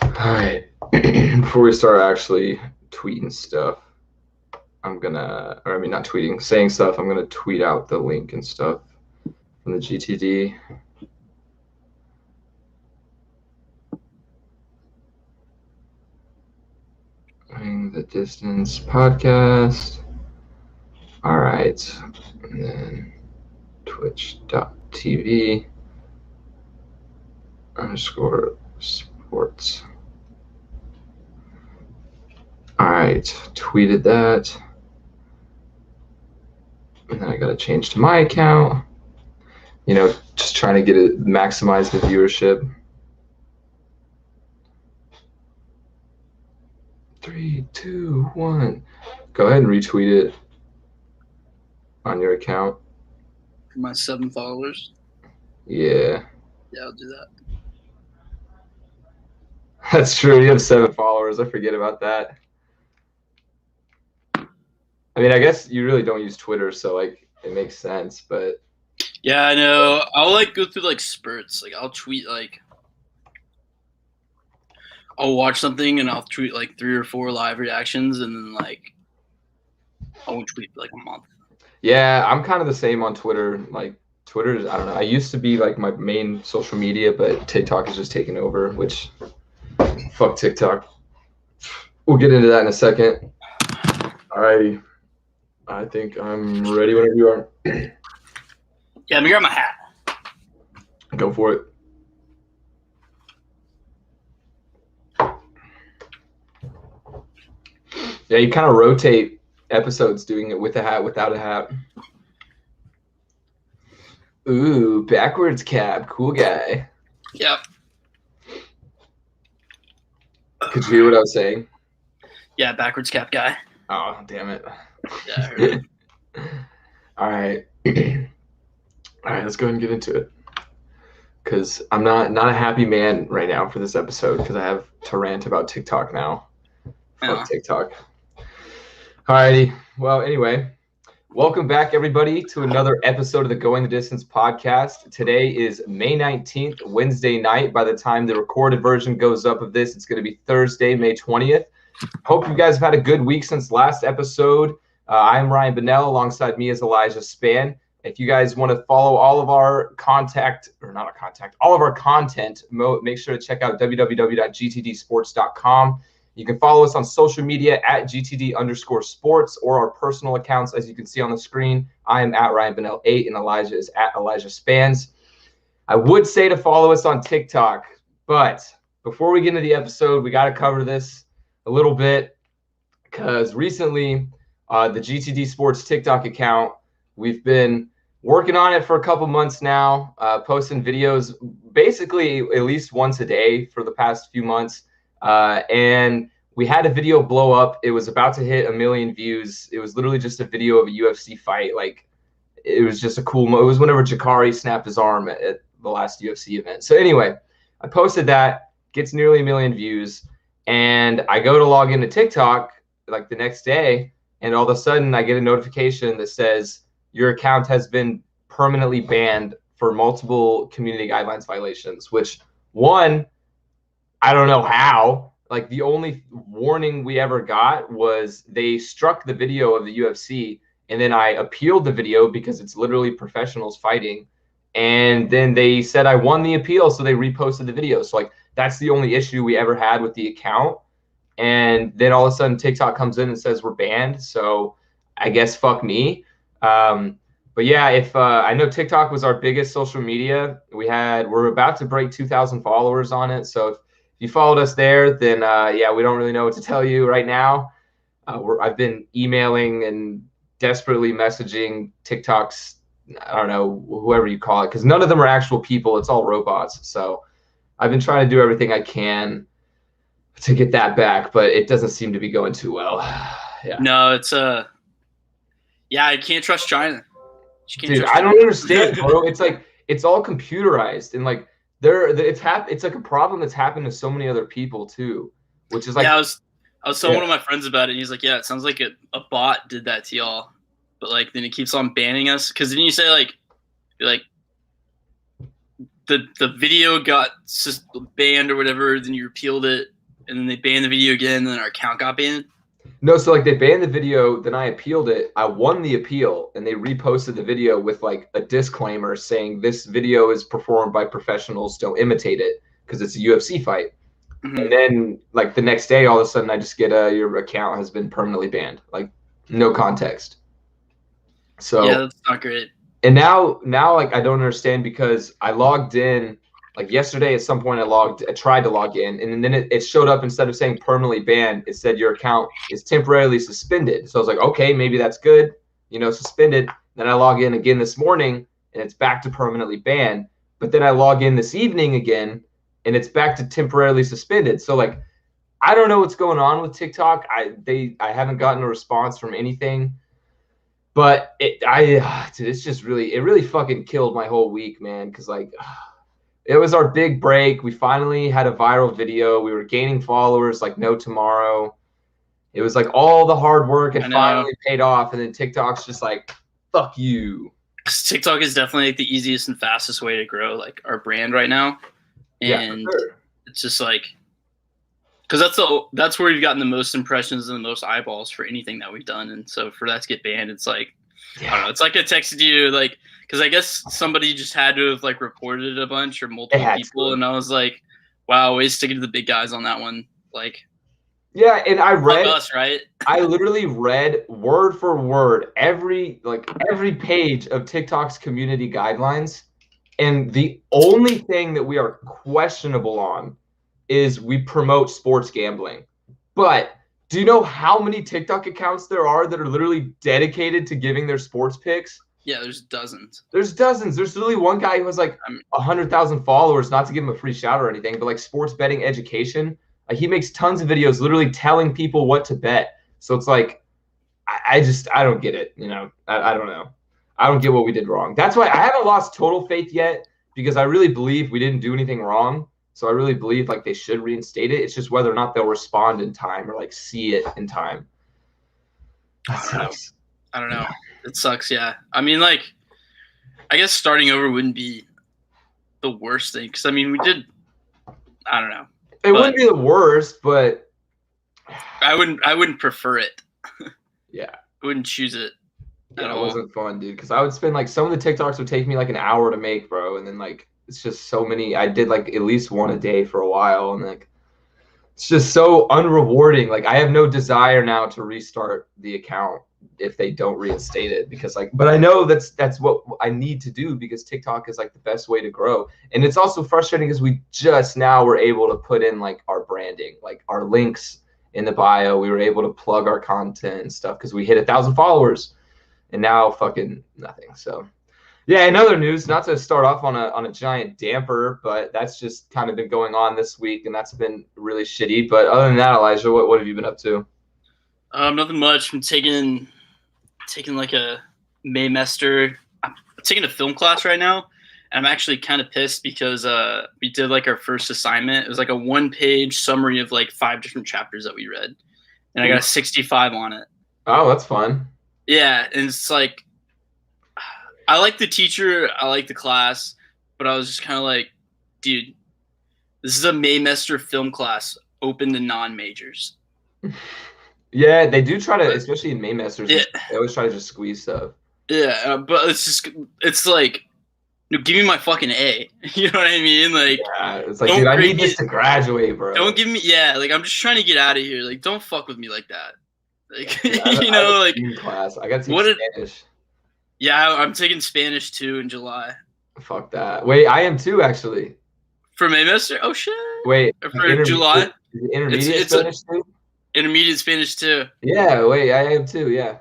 All right. Before we start actually tweeting stuff, not tweeting, saying stuff, I'm gonna tweet out the link and stuff from the GTD. Going the Distance podcast. All right. And then twitch.tv _sports. All right. Tweeted that. And then I got to change to my account. Just trying to get it, maximize the viewership. 3, 2, 1. Go ahead and retweet it on your account. For my 7 followers. Yeah. Yeah, I'll do that. That's true. You have 7 followers. I forget about that. I mean, I guess you really don't use Twitter, so like it makes sense, but yeah, I know. I'll go through spurts. I'll tweet I'll watch something and I'll tweet 3 or 4 live reactions, and then I won't tweet for a month. Yeah, I'm kind of the same on Twitter. Twitter is, I don't know. I used to be my main social media, but TikTok is just taking over, which fuck TikTok. We'll get into that in a second. Alrighty. I think I'm ready whenever you are. Yeah, let me grab my hat. Go for it. Yeah, you kind of rotate episodes doing it with a hat, without a hat. Ooh, backwards cap. Cool guy. Yep. Could you hear what I was saying? Yeah, backwards cap guy. Oh, damn it. Yeah, I heard it. All right. All right, let's go ahead and get into it. Because I'm not a happy man right now for this episode because I have to rant about TikTok now. Fuck TikTok. All righty. Well, anyway, welcome back, everybody, to another episode of the Going the Distance podcast. Today is May 19th, Wednesday night. By the time the recorded version goes up of this, it's going to be Thursday, May 20th. Hope you guys have had a good week since last episode. I'm Ryan Bonnell. Alongside me is Elijah Span. If you guys want to follow all of our all of our content, make sure to check out www.gtdsports.com. You can follow us on social media at GTD_sports or our personal accounts, as you can see on the screen. I am at Ryan Bonnell 8 and Elijah is at Elijah Spans. I would say to follow us on TikTok, but before we get into the episode, we got to cover this a little bit because recently the GTD Sports TikTok account, we've been working on it for a couple months now, posting videos basically at least once a day for the past few months. And we had a video blow up. It was about to hit 1 million views. It was literally just a video of a UFC fight. It was just a cool it was whenever Jakari snapped his arm at the last UFC event. So anyway, I posted that, gets nearly 1 million views, and I go to log into TikTok the next day, and all of a sudden I get a notification that says your account has been permanently banned for multiple community guidelines violations, which one, I don't know how. The only warning we ever got was they struck the video of the UFC, and then I appealed the video because it's literally professionals fighting. And then they said I won the appeal, so they reposted the video. So that's the only issue we ever had with the account. And then all of a sudden TikTok comes in and says we're banned. So I guess fuck me. But yeah, if I know TikTok was our biggest social media. We're about to break 2,000 followers on it. So if you followed us there, then we don't really know what to tell you right now. I've been emailing and desperately messaging TikTok's, I don't know, whoever you call it, because none of them are actual people. It's all robots. So I've been trying to do everything I can to get that back, but it doesn't seem to be going too well. Yeah. No, it's I can't trust China. Dude, I don't understand, bro. It's all computerized, and it's a problem that's happened to so many other people too, which is I was telling one of my friends about it, and he's like, yeah, it sounds like a bot did that to y'all, but then it keeps on banning us, because then you say the video got banned or whatever, then you repealed it, and then they banned the video again, and then our account got banned? No, so like they banned the video, then I appealed it. I won the appeal, and they reposted the video with like a disclaimer saying this video is performed by professionals, don't imitate it, because it's a UFC fight. Mm-hmm. And then like the next day, all of a sudden I just get your account has been permanently banned, like no context. So yeah, that's not great. And now like I don't understand, because I logged in like yesterday at some point. I tried to log in, and then it showed up, instead of saying permanently banned, it said your account is temporarily suspended. So I was like, okay, maybe that's good, suspended. Then I log in again this morning and it's back to permanently banned. But then I log in this evening again and it's back to temporarily suspended. So like, I don't know what's going on with TikTok. I haven't gotten a response from anything. But it's just it really fucking killed my whole week, man. Cause like, it was our big break. We finally had a viral video. We were gaining followers like no tomorrow. It was like all the hard work had finally paid off. And then TikTok's just like, fuck you. TikTok is definitely like the easiest and fastest way to grow like our brand right now. And yeah, sure. It's just like, because that's where we've gotten the most impressions and the most eyeballs for anything that we've done. And so for that to get banned, it's like, yeah. I don't know. It's like I texted you, like, because I guess somebody just had to have like reported it a bunch or multiple people. And I was like, wow, way sticking to the big guys on that one. Like, yeah. And I read us, right? I literally read word for word every page of TikTok's community guidelines. And the only thing that we are questionable on is we promote sports gambling. But do you know how many TikTok accounts there are that are literally dedicated to giving their sports picks? Yeah, there's dozens. There's literally one guy who has like 100,000 followers, not to give him a free shout or anything, but like sports betting education. He makes tons of videos literally telling people what to bet. So it's like, I don't get it. I don't know. I don't get what we did wrong. That's why I haven't lost total faith yet, because I really believe we didn't do anything wrong. So I really believe like they should reinstate it. It's just whether or not they'll respond in time or like see it in time. I don't know. It sucks. Yeah. I mean, like, I guess starting over wouldn't be the worst thing. Cause I mean, we did, I don't know. It wouldn't be the worst, but I wouldn't prefer it. Yeah. I wouldn't choose it. Yeah, it wasn't fun, dude. Cause I would spend like, some of the TikToks would take me like an hour to make, bro. And then like, it's just so many. I did like at least one a day for a while, and like it's just so unrewarding. Like I have no desire now to restart the account if they don't reinstate it, because like, but I know that's what I need to do, because TikTok is like the best way to grow. And it's also frustrating because we just now were able to put in like our branding, like our links in the bio. We were able to plug our content and stuff because we hit 1,000 followers, and now fucking nothing. So yeah, in other news, not to start off on a giant damper, but that's just kind of been going on this week, and that's been really shitty. But other than that, Elijah, what have you been up to? Nothing much. I'm taking like a Maymester. I'm taking a film class right now, and I'm actually kind of pissed because we did like our first assignment. It was like a 1-page summary of like 5 different chapters that we read, and I got a 65 on it. Oh, that's fun. Yeah, and it's like, I like the teacher, I like the class, but I was just kind of like, dude, this is a Maymester film class open to non-majors. Yeah, they do try to, especially in Maymesters, they always try to just squeeze stuff. Yeah, but it's like, give me my fucking A. You know what I mean? Like, yeah, it's like, dude, I need this to graduate, bro. Don't give me, like, I'm just trying to get out of here. Like, don't fuck with me like that. Like, yeah, like, class. I got to take Spanish. Yeah, I'm taking Spanish too in July. Fuck that. Wait, I am too, actually. For Maymester? Oh shit. Wait, for July? Intermediate Spanish too? Intermediate Spanish too. Yeah, wait, I am too, yeah.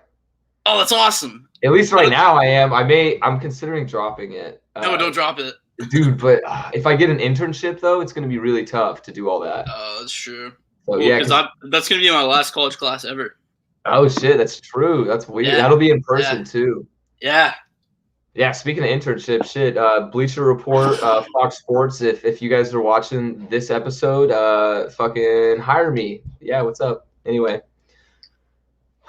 Oh, that's awesome. At least right now I am. I'm considering dropping it. No, don't drop it. Dude, but if I get an internship though, it's going to be really tough to do all that. Oh, that's true. So, yeah, because that's going to be my last college class ever. Oh shit, that's true. That's weird. Yeah. That'll be in person too. Yeah. Yeah, speaking of internship, shit, Bleacher Report, Fox Sports, if you guys are watching this episode, fucking hire me. Yeah, what's up? Anyway.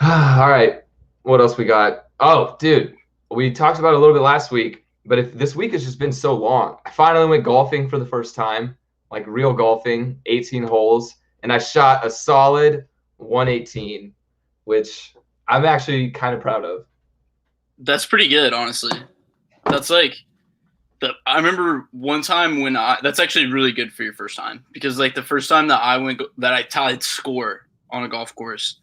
All right. What else we got? Oh, dude, we talked about it a little bit last week. But if this week has just been so long, I finally went golfing for the first time, like real golfing, 18 holes, and I shot a solid 118, which I'm actually kind of proud of. That's pretty good, honestly. That's like I remember one time when that's actually really good for your first time, because like the first time that I tied score on a golf course,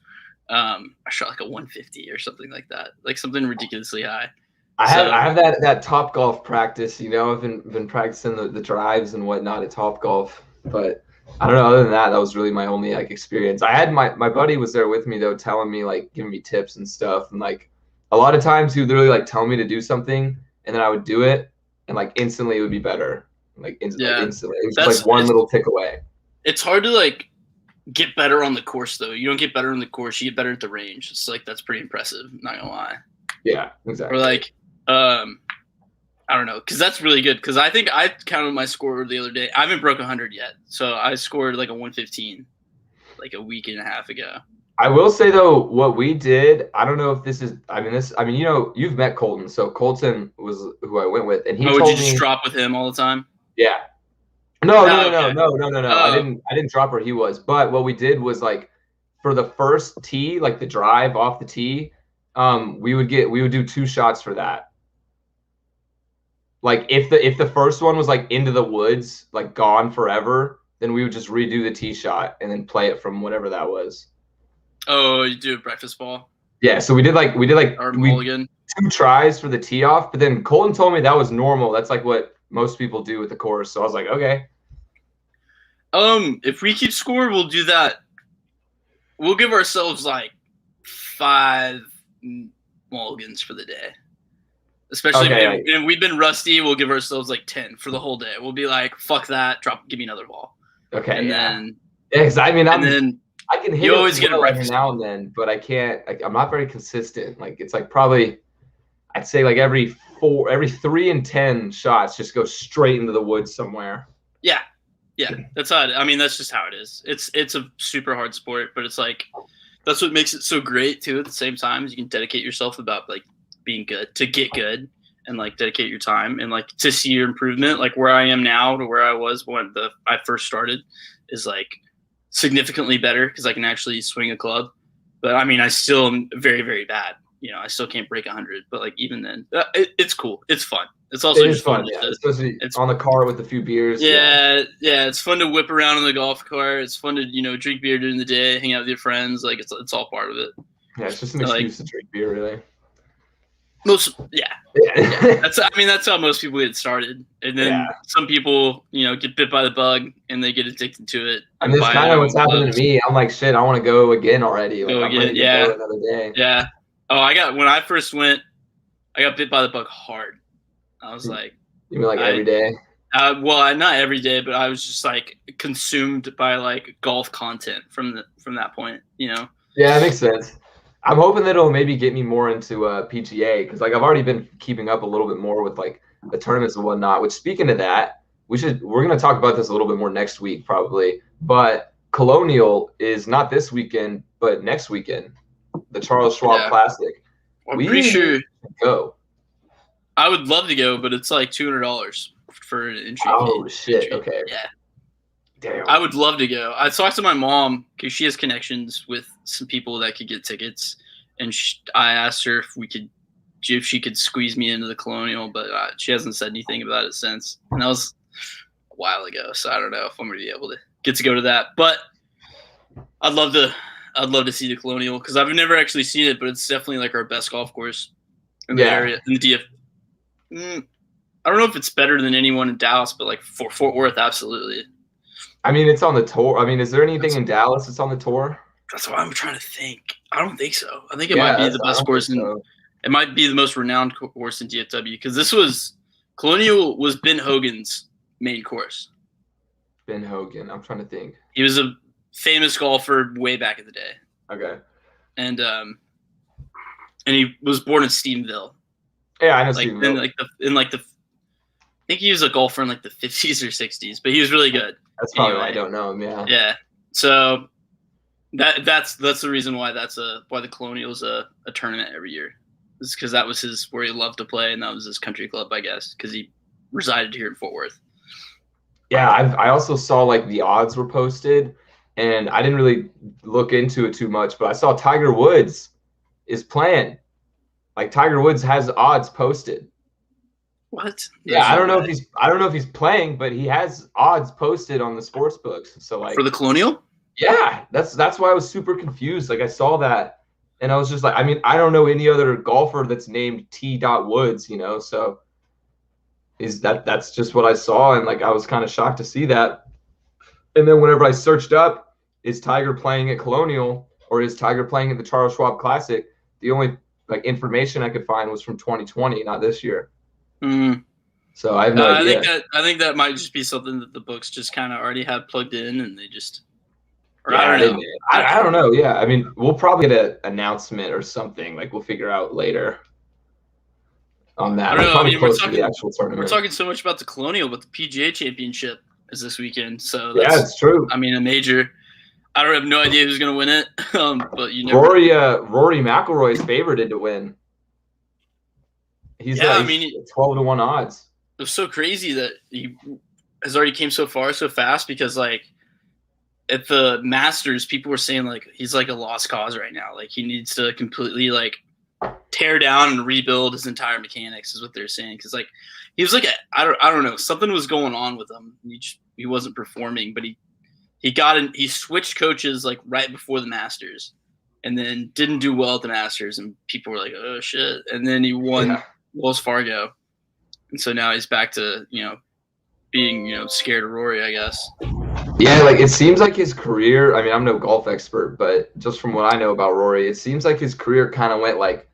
I shot like a 150 or something like that, like something ridiculously high. I have that Top Golf practice, I've been practicing the drives and whatnot at Top Golf, but I don't know. Other than that, that was really my only like experience. I had my buddy was there with me though, telling me like giving me tips and stuff, and like a lot of times he would literally like tell me to do something, and then I would do it, and like instantly it would be better, like instantly. It was just like one little tick away. It's hard to like get better on the course though. You don't get better on the course; you get better at the range. It's like that's pretty impressive. Not gonna lie. Yeah, exactly. Or like. I don't know, because that's really good. Because I think I counted my score the other day. I haven't broke 100 yet, so I scored like a 115, like a week and a half ago. I will say though, what we did, I don't know if this is. I mean, you've met Colton, so Colton was who I went with, and he. Would you just drop with him all the time? Yeah. No. I didn't drop where he was, but what we did was like, for the first tee, like the drive off the tee, we would do 2 shots for that. Like if the first one was like into the woods, like gone forever, then we would just redo the tee shot and then play it from whatever that was. Oh, you do a breakfast ball? Yeah, so we did like or mulligan. 2 tries for the tee off, but then Colton told me that was normal. That's like what most people do with the course. So I was like, okay. If we keep score, we'll do that. We'll give ourselves like 5 mulligans for the day. Especially if we've been rusty, we'll give ourselves like 10 for the whole day. We'll be like, fuck that, give me another ball. Okay. And then because I mean, I can hit you always get a every now and then, but I can't. I'm not very consistent. Like it's like probably, I'd say like every 3 and 10 shots just go straight into the woods somewhere. Yeah. That's how. That's just how it is. It's a super hard sport, but it's like that's what makes it so great too. At the same time, is you can dedicate yourself about like being good to get good and like dedicate your time and like to see your improvement. Like where I am now to where I was when I first started is like significantly better because I can actually swing a club. But I still am very, very bad. I still can't break 100. But like even then, it's cool. It's fun. It's also just fun. Especially on the car with a few beers. Yeah. It's fun to whip around on the golf cart. It's fun to drink beer during the day, hang out with your friends. Like it's all part of it. Yeah, it's just an excuse to drink beer, really. That's how most people get started, and then some people, get bit by the bug and they get addicted to it. And that's kind of what's happening to me. I'm like, shit, I want to go again already. Like, I'm ready to go another day. Yeah. Oh, when I first went, I got bit by the bug hard. I was like, you mean like every day? Well, not every day, but I was just like consumed by like golf content from that point. Yeah, that makes sense. I'm hoping that it'll maybe get me more into PGA because like I've already been keeping up a little bit more with like the tournaments and whatnot. Which, speaking of that, we're gonna talk about this a little bit more next week probably. But Colonial is not this weekend, but next weekend, the Charles Schwab Classic. I'm pretty sure go. I would love to go, but it's like $200 for an entry. Oh shit! Okay. Yeah. Damn. I would love to go. I talked to my mom because she has connections with some people that could get tickets, and I asked her if she could squeeze me into the Colonial, but she hasn't said anything about it since. And that was a while ago, so I don't know if I'm gonna be able to get to go to that. But I'd love to see the Colonial because I've never actually seen it, but it's definitely like our best golf course in the area in the DF. I don't know if it's better than anyone in Dallas, but like for Fort Worth, absolutely. It's on the tour. Is there anything in Dallas that's on the tour? That's what I'm trying to think. I don't think so. I think it might be the best course it might be the most renowned course in DFW because Colonial was Ben Hogan's main course. Ben Hogan. I'm trying to think. He was a famous golfer way back in the day. Okay. And he was born in Stephenville. Yeah, I know Stephenville. I think he was a golfer in like the 50s or 60s, but he was really good. That's probably why I don't know him. Yeah. Yeah. So that's the reason why why the Colonial is a tournament every year. It's because that was where he loved to play, and that was his country club, I guess, because he resided here in Fort Worth. Yeah, I also saw like the odds were posted, and I didn't really look into it too much, but I saw Tiger Woods is playing. Like Tiger Woods has odds posted. What? Yeah, I don't know if he's playing, but he has odds posted on the sports books. So like for the Colonial? Yeah, that's why I was super confused. Like I saw that and I was just like, I mean, I don't know any other golfer that's named T. Woods, so that's just what I saw, and like I was kind of shocked to see that. And then whenever I searched up, is Tiger playing at Colonial or is Tiger playing at the Charles Schwab Classic? The only like information I could find was from 2020, not this year. Mm. So I have no idea. I think that might just be something that the books just kind of already had plugged in, and they just. Or yeah, I don't know. I don't know. Yeah, I mean, we'll probably get an announcement or something. Like we'll figure out later on that. I don't know. I mean, we're talking so much about the Colonial, but the PGA Championship is this weekend. So yeah, it's true. I mean, a major. I don't have no idea who's going to win it, but you know. Rory McIlroy is favored to win. He's 12-1 odds. It was so crazy that he has already came so far so fast, because like at the Masters, people were saying like he's like a lost cause right now. Like he needs to completely like tear down and rebuild his entire mechanics, is what they're saying. Because like he was like I don't know, something was going on with him. He wasn't performing, but he switched coaches like right before the Masters, and then didn't do well at the Masters, and people were like, oh shit. And then he won Wells Fargo, and so now he's back to being scared of Rory, I guess. Yeah, like it seems like his career, I mean, I'm no golf expert, but just from what I know about Rory, it seems like his career kind of went like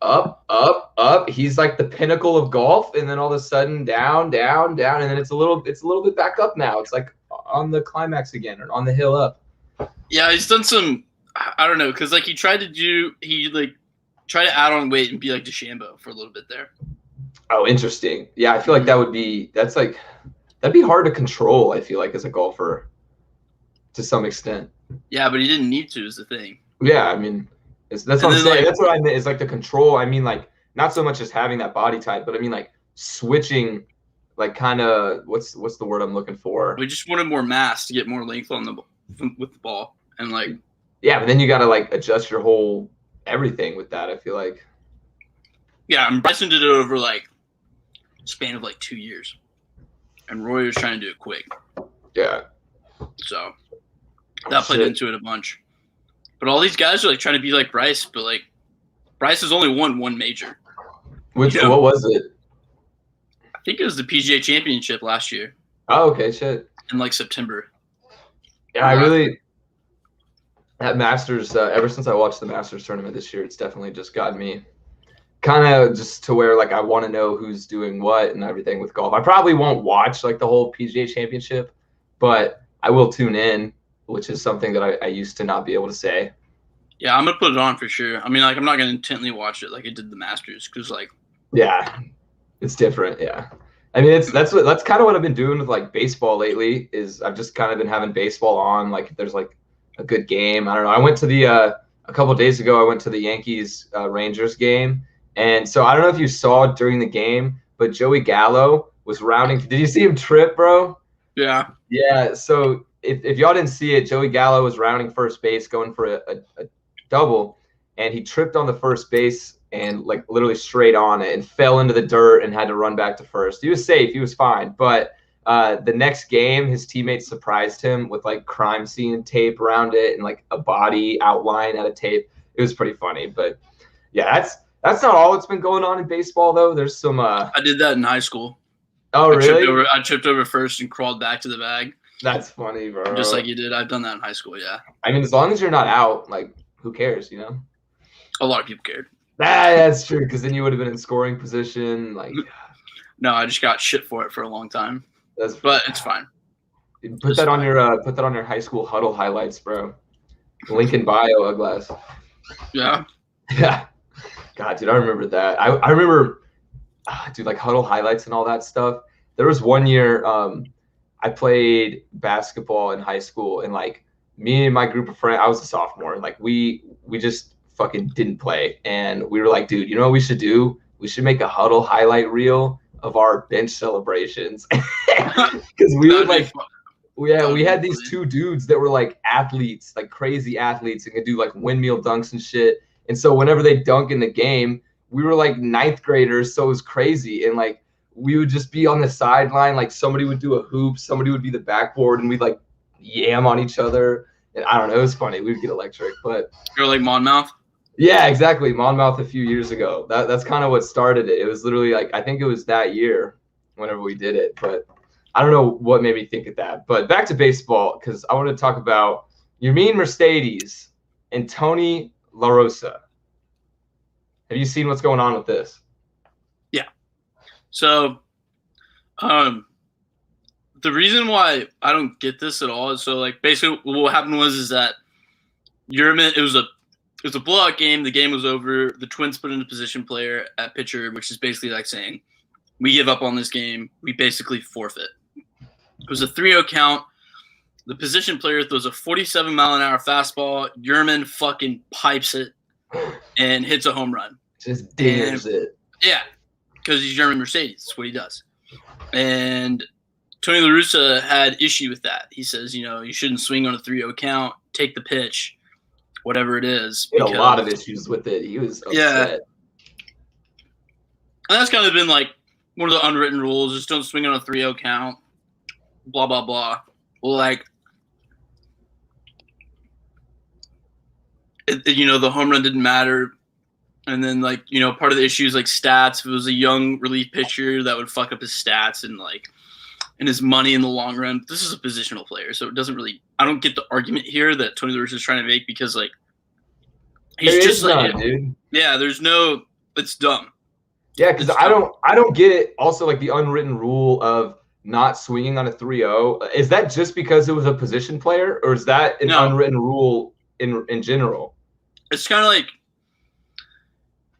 up, up, up. He's like the pinnacle of golf, and then all of a sudden down, down, down, and then it's a little bit back up now. It's like on the climax again, or on the hill up. Yeah, he's done some, I don't know, because like he tried to add on weight and be like DeChambeau for a little bit there. Oh, interesting. Yeah, I feel like that'd be hard to control, I feel like, as a golfer to some extent. Yeah, but he didn't need to, is the thing. Yeah, I mean, that's what I'm saying. That's what I meant, is like the control. I mean, like, not so much as having that body type, but I mean, like, switching, like, kind of, what's the word I'm looking for? We just wanted more mass to get more length with the ball. And, like. Yeah, but then you got to, like, adjust your whole everything with that, I feel like. Yeah, and Bryson did it over, like, span of, like, 2 years. And Roy was trying to do it quick. Yeah. So that played into it a bunch. But all these guys are like trying to be like Bryce, but like Bryce has only won one major. What was it? I think it was the PGA Championship last year. Oh, okay, shit. In like September. Yeah, that Masters, ever since I watched the Masters tournament this year, it's definitely just got me kind of just to where like I want to know who's doing what and everything with golf. I probably won't watch like the whole PGA Championship, but I will tune in, which is something that I used to not be able to say. Yeah, I'm gonna put it on for sure. I mean, like I'm not gonna intently watch it like I did the Masters, because like. Yeah, it's different. Yeah, I mean that's kind of what I've been doing with like baseball lately. Is I've just kind of been having baseball on, like if there's like a good game. I don't know. I went to a couple of days ago. I went to the Yankees Rangers game. And so I don't know if you saw during the game, but Joey Gallo was rounding. Did you see him trip, bro? Yeah. Yeah. So if y'all didn't see it, Joey Gallo was rounding first base, going for a double, and he tripped on the first base and like literally straight on it and fell into the dirt and had to run back to first. He was safe. He was fine. But the next game, his teammates surprised him with like crime scene tape around it and like a body outline out of tape. It was pretty funny. But yeah, that's not all that's been going on in baseball, though. There's some. I did that in high school. Oh, really? I tripped over first and crawled back to the bag. That's funny, bro. Just like you did. I've done that in high school, yeah. I mean, as long as you're not out, like, who cares, A lot of people cared. That's true, because then you would have been in scoring position. Like, no, I just got shit for it for a long time. But it's fine. Put that on your high school huddle highlights, bro. Link in bio, Uglass. Yeah. Yeah. God, dude, I remember that. I remember, dude, like huddle highlights and all that stuff. There was one year I played basketball in high school, and like me and my group of friends, I was a sophomore, and like we just fucking didn't play. And we were like, dude, you know what we should do? We should make a huddle highlight reel of our bench celebrations. Because we would like, we had these two dudes that were like athletes, like crazy athletes, and could do like windmill dunks and shit. And so whenever they dunk in the game, we were like ninth graders, so it was crazy. And like we would just be on the sideline, like somebody would do a hoop, somebody would be the backboard, and we'd like yam on each other. And I don't know, it was funny. We'd get electric, but you're like Monmouth. Yeah, exactly. Monmouth a few years ago. That's kind of what started it. It was literally like, I think it was that year whenever we did it, but I don't know what made me think of that. But back to baseball, because I want to talk about Yermin Mercedes and Tony La Rosa. Have you seen what's going on with this? Yeah. So, the reason why I don't get this at all is so like basically what happened is that Yermin, it was a blowout game. The game was over. The Twins put in a position player at pitcher, which is basically like saying, we give up on this game. We basically forfeit. It was a 3-0 count. The position player throws a 47-mile-an-hour fastball. Yermin fucking pipes it and hits a home run. Just dingers it. Yeah, because he's Yermin Mercedes. That's what he does. And Tony La Russa had issue with that. He says, you shouldn't swing on a 3-0 count. Take the pitch. Whatever it is. He had a lot of issues with it. He was upset. Yeah. And that's kind of been like one of the unwritten rules. Just don't swing on a 3-0 count. Blah, blah, blah. Well, like, the home run didn't matter. And then, like, part of the issue is, like, stats. If it was a young relief pitcher, that would fuck up his stats and his money in the long run. This is a positional player, so it doesn't really – I don't get the argument here that Tony La Russa is trying to make because, like, he's just like – dude. Yeah, there's no – it's dumb. Yeah, because I don't get it. Also, like, the unwritten rule of not swinging on a 3-0. Is that just because it was a position player, or is that an unwritten rule in general? It's kind of like –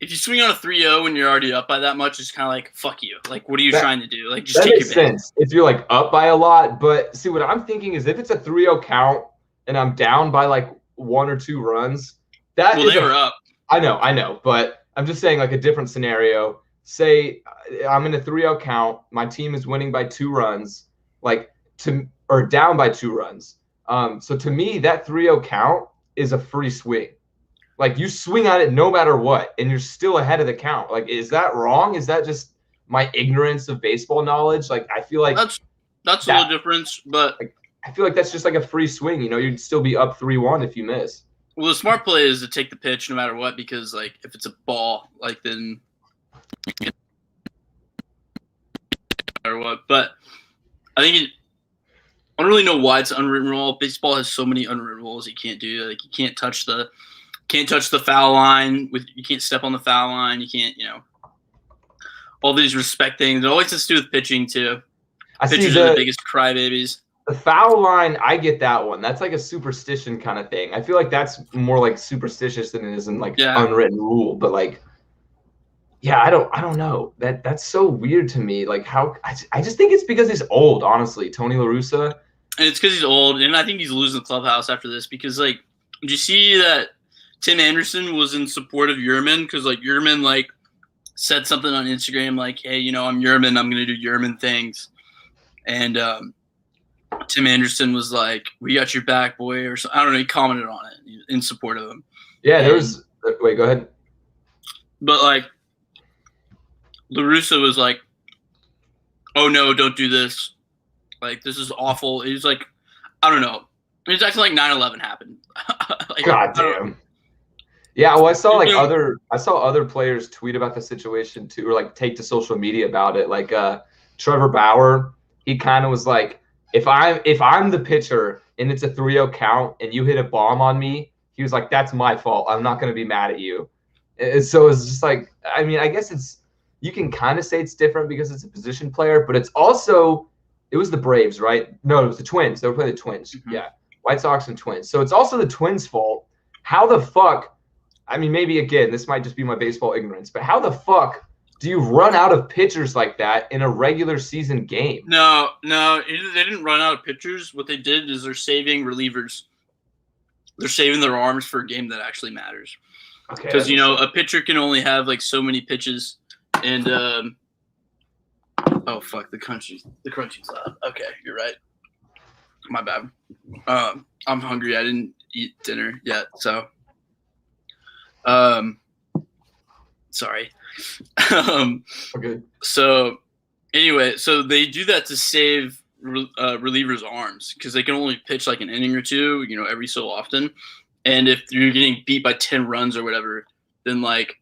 if you swing on a 3-0 and you're already up by that much, it's kind of like, fuck you. Like, what are you trying to do? Like, just take your sense if you're, like, up by a lot. But, see, what I'm thinking is if it's a 3-0 count and I'm down by, like, 1 or 2 runs, that well, they were up. I know. But I'm just saying, like, a different scenario. Say I'm in a 3-0 count. My team is winning by 2 runs, or down by 2 runs. So, to me, that 3-0 count is a free swing. Like, you swing on it no matter what, and you're still ahead of the count. Like, is that wrong? Is that just my ignorance of baseball knowledge? Like, I feel like that's a little difference, but I feel like that's just like a free swing. You'd still be up 3-1 if you miss. Well, the smart play is to take the pitch no matter what, because like if it's a ball, like then no matter what. But I think I don't really know why it's an unwritten rule. Baseball has so many unwritten rules you can't do. Like you can't touch the foul line you can't step on the foul line. You can't, all these respect things. It always has to do with pitching too. Pitchers are the biggest crybabies. The foul line, I get that one. That's like a superstition kind of thing. I feel like that's more like superstitious than it is in like unwritten rule. But like, yeah, I don't know. That's so weird to me. Like how I just think it's because he's old, honestly, Tony La Russa. And it's because he's old, and I think he's losing the clubhouse after this because like, did you see that Tim Anderson was in support of Yermin because like Yermin like said something on Instagram like, hey, I'm Yermin, I'm gonna do Yermin things, and Tim Anderson was like, we got your back, boy, or so, I don't know. He commented on it in support of him. Yeah, there was. Wait, go ahead. But like, La Russa was like, oh no, don't do this. Like this is awful. He's like, I don't know. It's acting like 9/11 happened. Like, God damn. Yeah, well, I saw other players tweet about the situation too, or like take to social media about it. Like Trevor Bauer, he kind of was like, if I'm the pitcher and it's a 3-0 count and you hit a bomb on me, he was like, that's my fault. I'm not going to be mad at you. And so it's just like, I mean, I guess you can kind of say it's different because it's a position player, but it was the Braves, right? No, it was the Twins. They were playing the Twins. Mm-hmm. Yeah, White Sox and Twins. So it's also the Twins' fault. How the fuck? I mean, maybe, again, this might just be my baseball ignorance, but how the fuck do you run out of pitchers like that in a regular season game? No, they didn't run out of pitchers. What they did is they're saving relievers. They're saving their arms for a game that actually matters. Okay. Because a pitcher can only have like so many pitches, and oh fuck, the crunchy's loud. Okay, you're right. My bad. I'm hungry. I didn't eat dinner yet, so sorry. Okay. So anyway, so they do that to save relievers' arms because they can only pitch like an inning or two, every so often. And if you're getting beat by 10 runs or whatever, then like,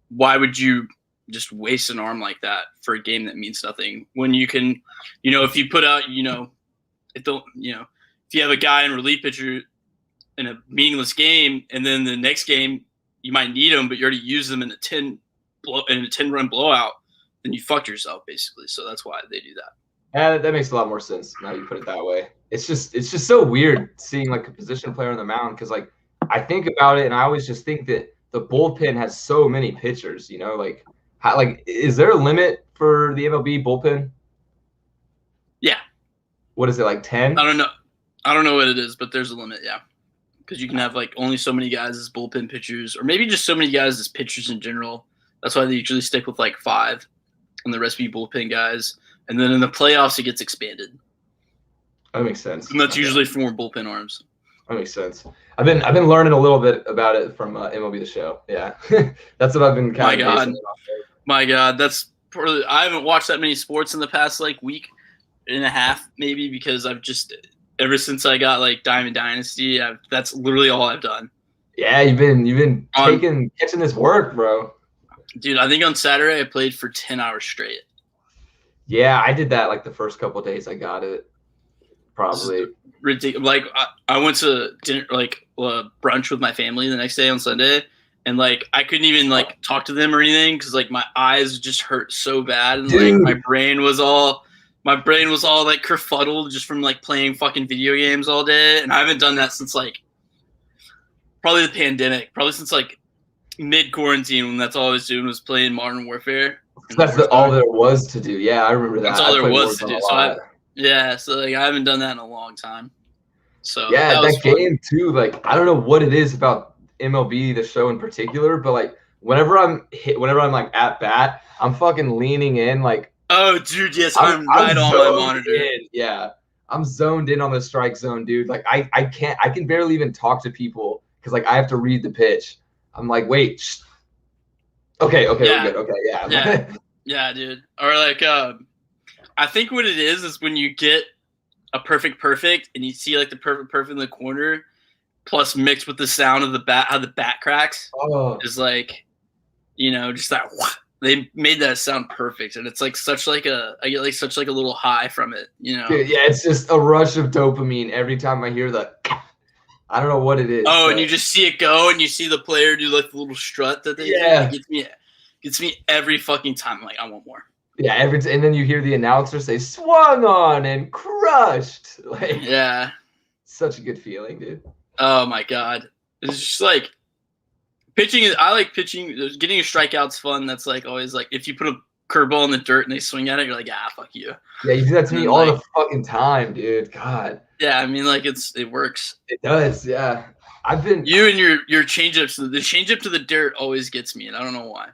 why would you just waste an arm like that for a game that means nothing when you can, if you put out, if you have a guy in relief pitcher in a meaningless game, and then the next game you might need him, but you already used them in a 10-run blowout, then you fucked yourself basically. So that's why they do that. Yeah, that makes a lot more sense now you put it that way. It's just so weird seeing like a position player on the mound because like I think about it and I always just think that the bullpen has so many pitchers. Like is there a limit for the MLB bullpen? Yeah. What is it, like 10? I don't know what it is, but there's a limit. Yeah, because you can have like only so many guys as bullpen pitchers, or maybe just so many guys as pitchers in general. That's why they usually stick with like 5, and the rest be bullpen guys. And then in the playoffs, it gets expanded. That makes sense. And that's usually for more bullpen arms. That makes sense. I've been learning a little bit about it from MLB The Show. Yeah, that's what I've been kind of. My God, that's probably, I haven't watched that many sports in the past like week and a half, maybe, because I've just ever since I got like Diamond Dynasty, that's literally all I've done. Yeah, you've been catching this work, bro. Dude, I think on Saturday I played for 10 hours straight. Yeah, I did that like the first couple of days I got it. Probably ridiculous. Like I went to dinner, like brunch with my family the next day on Sunday, and like I couldn't even like talk to them or anything because like my eyes just hurt so bad, and like my brain was all like kerfuddled just from like playing fucking video games all day, and I haven't done that since like probably the pandemic, probably since like mid quarantine when that's all I was doing was playing Modern Warfare. That's all there was to do. Yeah, I remember that. That's all there was to do. So I haven't done that in a long time. So yeah, that game too. Like I don't know what it is about MLB The Show in particular, but like whenever I'm like at bat, I'm fucking leaning in. Like oh, dude, yes, I'm right on my monitor. Yeah, I'm zoned in on the strike zone, dude. Like I can barely even talk to people because like I have to read the pitch. I'm like, wait. Okay, we're good. Okay, yeah. Yeah, dude. Or like, I think what it is when you get a perfect and you see like the perfect in the corner, plus mixed with the sound of the bat, how the bat cracks, is like, just that. They made that sound perfect, and it's like I get like such like a little high from it, Dude, yeah, it's just a rush of dopamine every time I hear that. I don't know what it is. Oh, and you just see it go, and you see the player do like the little strut that they do. It gets me every fucking time. I'm like, I want more. Yeah, and then you hear the announcer say "swung on" and "crushed." Like, yeah, such a good feeling, dude. Oh my God, it's just like pitching. I like pitching. Getting a strikeout's fun. That's like always like if you put a curveball in the dirt and they swing at it, you're like, fuck you. Yeah, you do that to me all the fucking time, dude. God. Yeah, I mean, like it works. It does, yeah. You and your changeups. The changeup to the dirt always gets me, and I don't know why.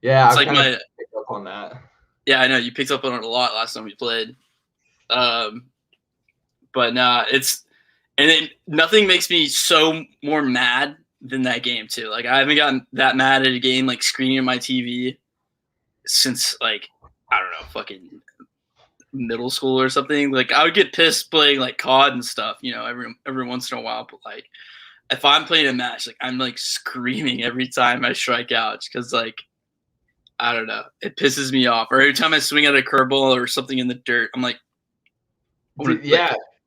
Yeah, it's like picked up on that. Yeah, I know you picked up on it a lot last time we played. But nah, nothing makes me so more mad than that game too. Like I haven't gotten that mad at a game like screaming at my TV since like I don't know, fucking middle school or something. Like I would get pissed playing like COD and stuff, every once in a while. But like if I'm playing a match, like I'm like screaming every time I strike out because like I don't know, it pisses me off. Or every time I swing at a curveball or something in the dirt, I'm like,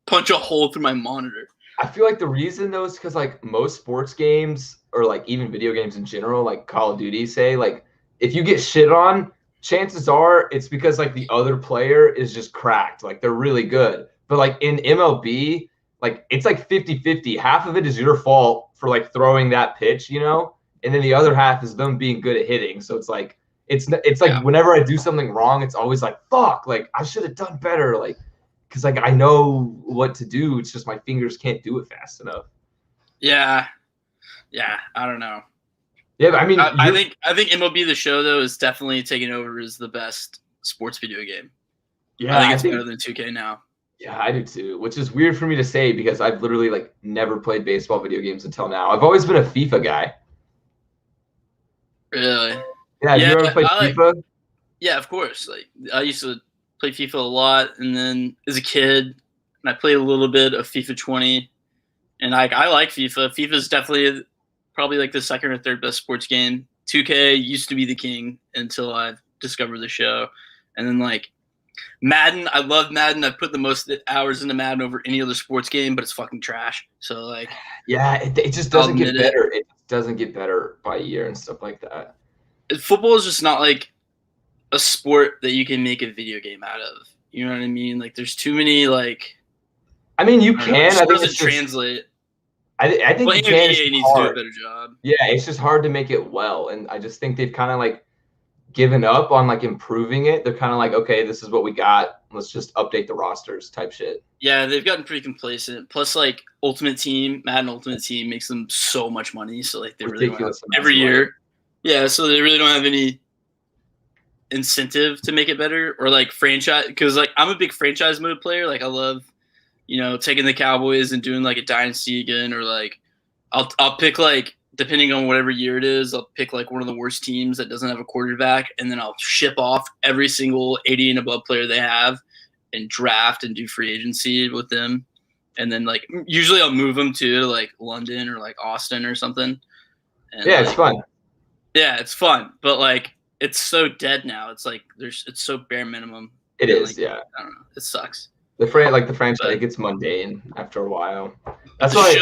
punch a hole through my monitor. I feel like the reason though is because like most sports games or like even video games in general, like Call of Duty, say like if you get shit on, chances are it's because like the other player is just cracked. Like they're really good. But like in MLB, like it's like 50-50. Half of it is your fault for like throwing that pitch, and then the other half is them being good at hitting. So it's like whenever I do something wrong, it's always like fuck, like I should have done better, like because like I know what to do. It's just my fingers can't do it fast enough. Yeah, I don't know. Yeah, but I mean, I think MLB The Show though is definitely taking over as the best sports video game. Yeah, I think it's better than 2K now. Yeah, I do too, which is weird for me to say because I've literally like never played baseball video games until now. I've always been a FIFA guy. Really? Yeah, have you ever played FIFA? Yeah, of course. Like I used to play FIFA a lot, and then as a kid, and I played a little bit of FIFA 20, and I like FIFA. FIFA is definitely probably like the second or third best sports game. 2K used to be the king until I discovered the show, and then like Madden, I love Madden. I've put the most hours into Madden over any other sports game, but it's fucking trash. So like, yeah, it just doesn't get better. It doesn't get better by year and stuff like that. Football is just not like a sport that you can make a video game out of. You know what I mean? Like, there's too many like. I mean, you can. I think it translate. I think you can. NBA needs to do a better job. Yeah, it's just hard to make it well, and I just think they've kind of like given up on like improving it. They're kind of like, okay, this is what we got. Let's just update the rosters type shit. Yeah, they've gotten pretty complacent. Plus, like Madden Ultimate Team makes them so much money. So like they really don't have, every year. Yeah, so they really don't have any incentive to make it better or like franchise. Because like I'm a big franchise mode player. Like I love, taking the Cowboys and doing like a dynasty again, or like I'll pick like. Depending on whatever year it is, I'll pick like one of the worst teams that doesn't have a quarterback, and then I'll ship off every single 80 and above player they have and draft and do free agency with them. And then like usually I'll move them to like London or like Austin or something. And, yeah, it's fun. Yeah, it's fun. But like it's so dead now. It's like it's so bare minimum. It is, like, yeah. I don't know. It sucks. The franchise, it gets mundane after a while. That's why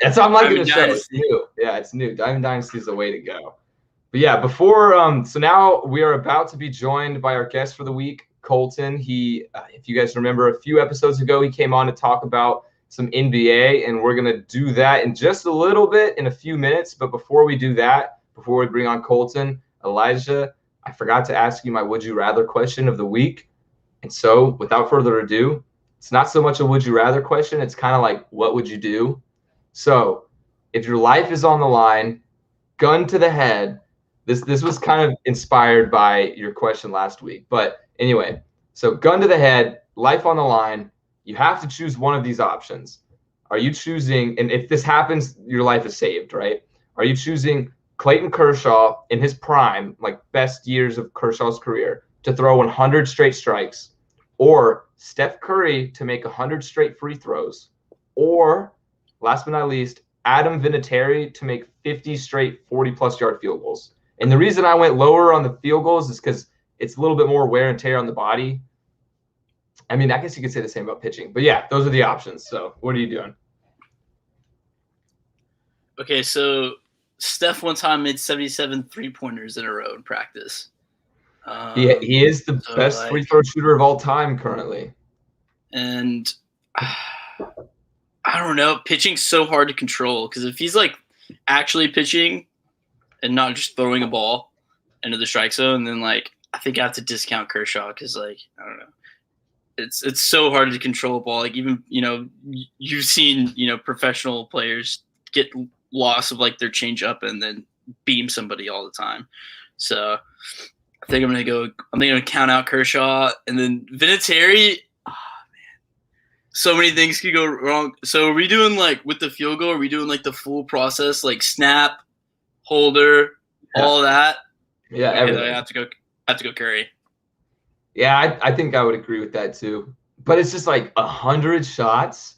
that's what I'm liking the show. It's new. Yeah, it's new. Diamond Dynasty is the way to go. But yeah, before so now we are about to be joined by our guest for the week, Colton. He, if you guys remember, a few episodes ago, he came on to talk about some NBA, and we're gonna do that in just a little bit, in a few minutes. But before we do that, before we bring on Colton, Elijah, I forgot to ask you my would you rather question of the week. And so, without further ado, it's not so much a would you rather question. It's kind of like, what would you do? So, if your life is on the line, gun to the head. This was kind of inspired by your question last week. But anyway, so gun to the head, life on the line. You have to choose one of these options. Are you choosing, and if this happens, your life is saved, right? Are you choosing Clayton Kershaw in his prime, like best years of Kershaw's career, to throw 100 straight strikes, or Steph Curry to make 100 straight free throws, or last but not least, Adam Vinatieri to make 50 straight 40-plus yard field goals? And the reason I went lower on the field goals is because it's a little bit more wear and tear on the body. I mean, I guess you could say the same about pitching. But yeah, those are the options. So what are you doing? Okay, so Steph one time made 77 three-pointers in a row in practice. He is the best free throw shooter of all time currently. And I don't know. Pitching's so hard to control because if he's like actually pitching and not just throwing a ball into the strike zone, then like I think I have to discount Kershaw because like I don't know. It's so hard to control a ball. Like even you've seen professional players get loss of like their change up and then beam somebody all the time. So I think I'm gonna count out Kershaw and then Vinatieri. So many things could go wrong. So are we doing like with the field goal? Are we doing like the full process, like snap, holder, all that? Yeah, everything. I have to go Curry. Yeah, I think I would agree with that too. But it's just like 100 shots,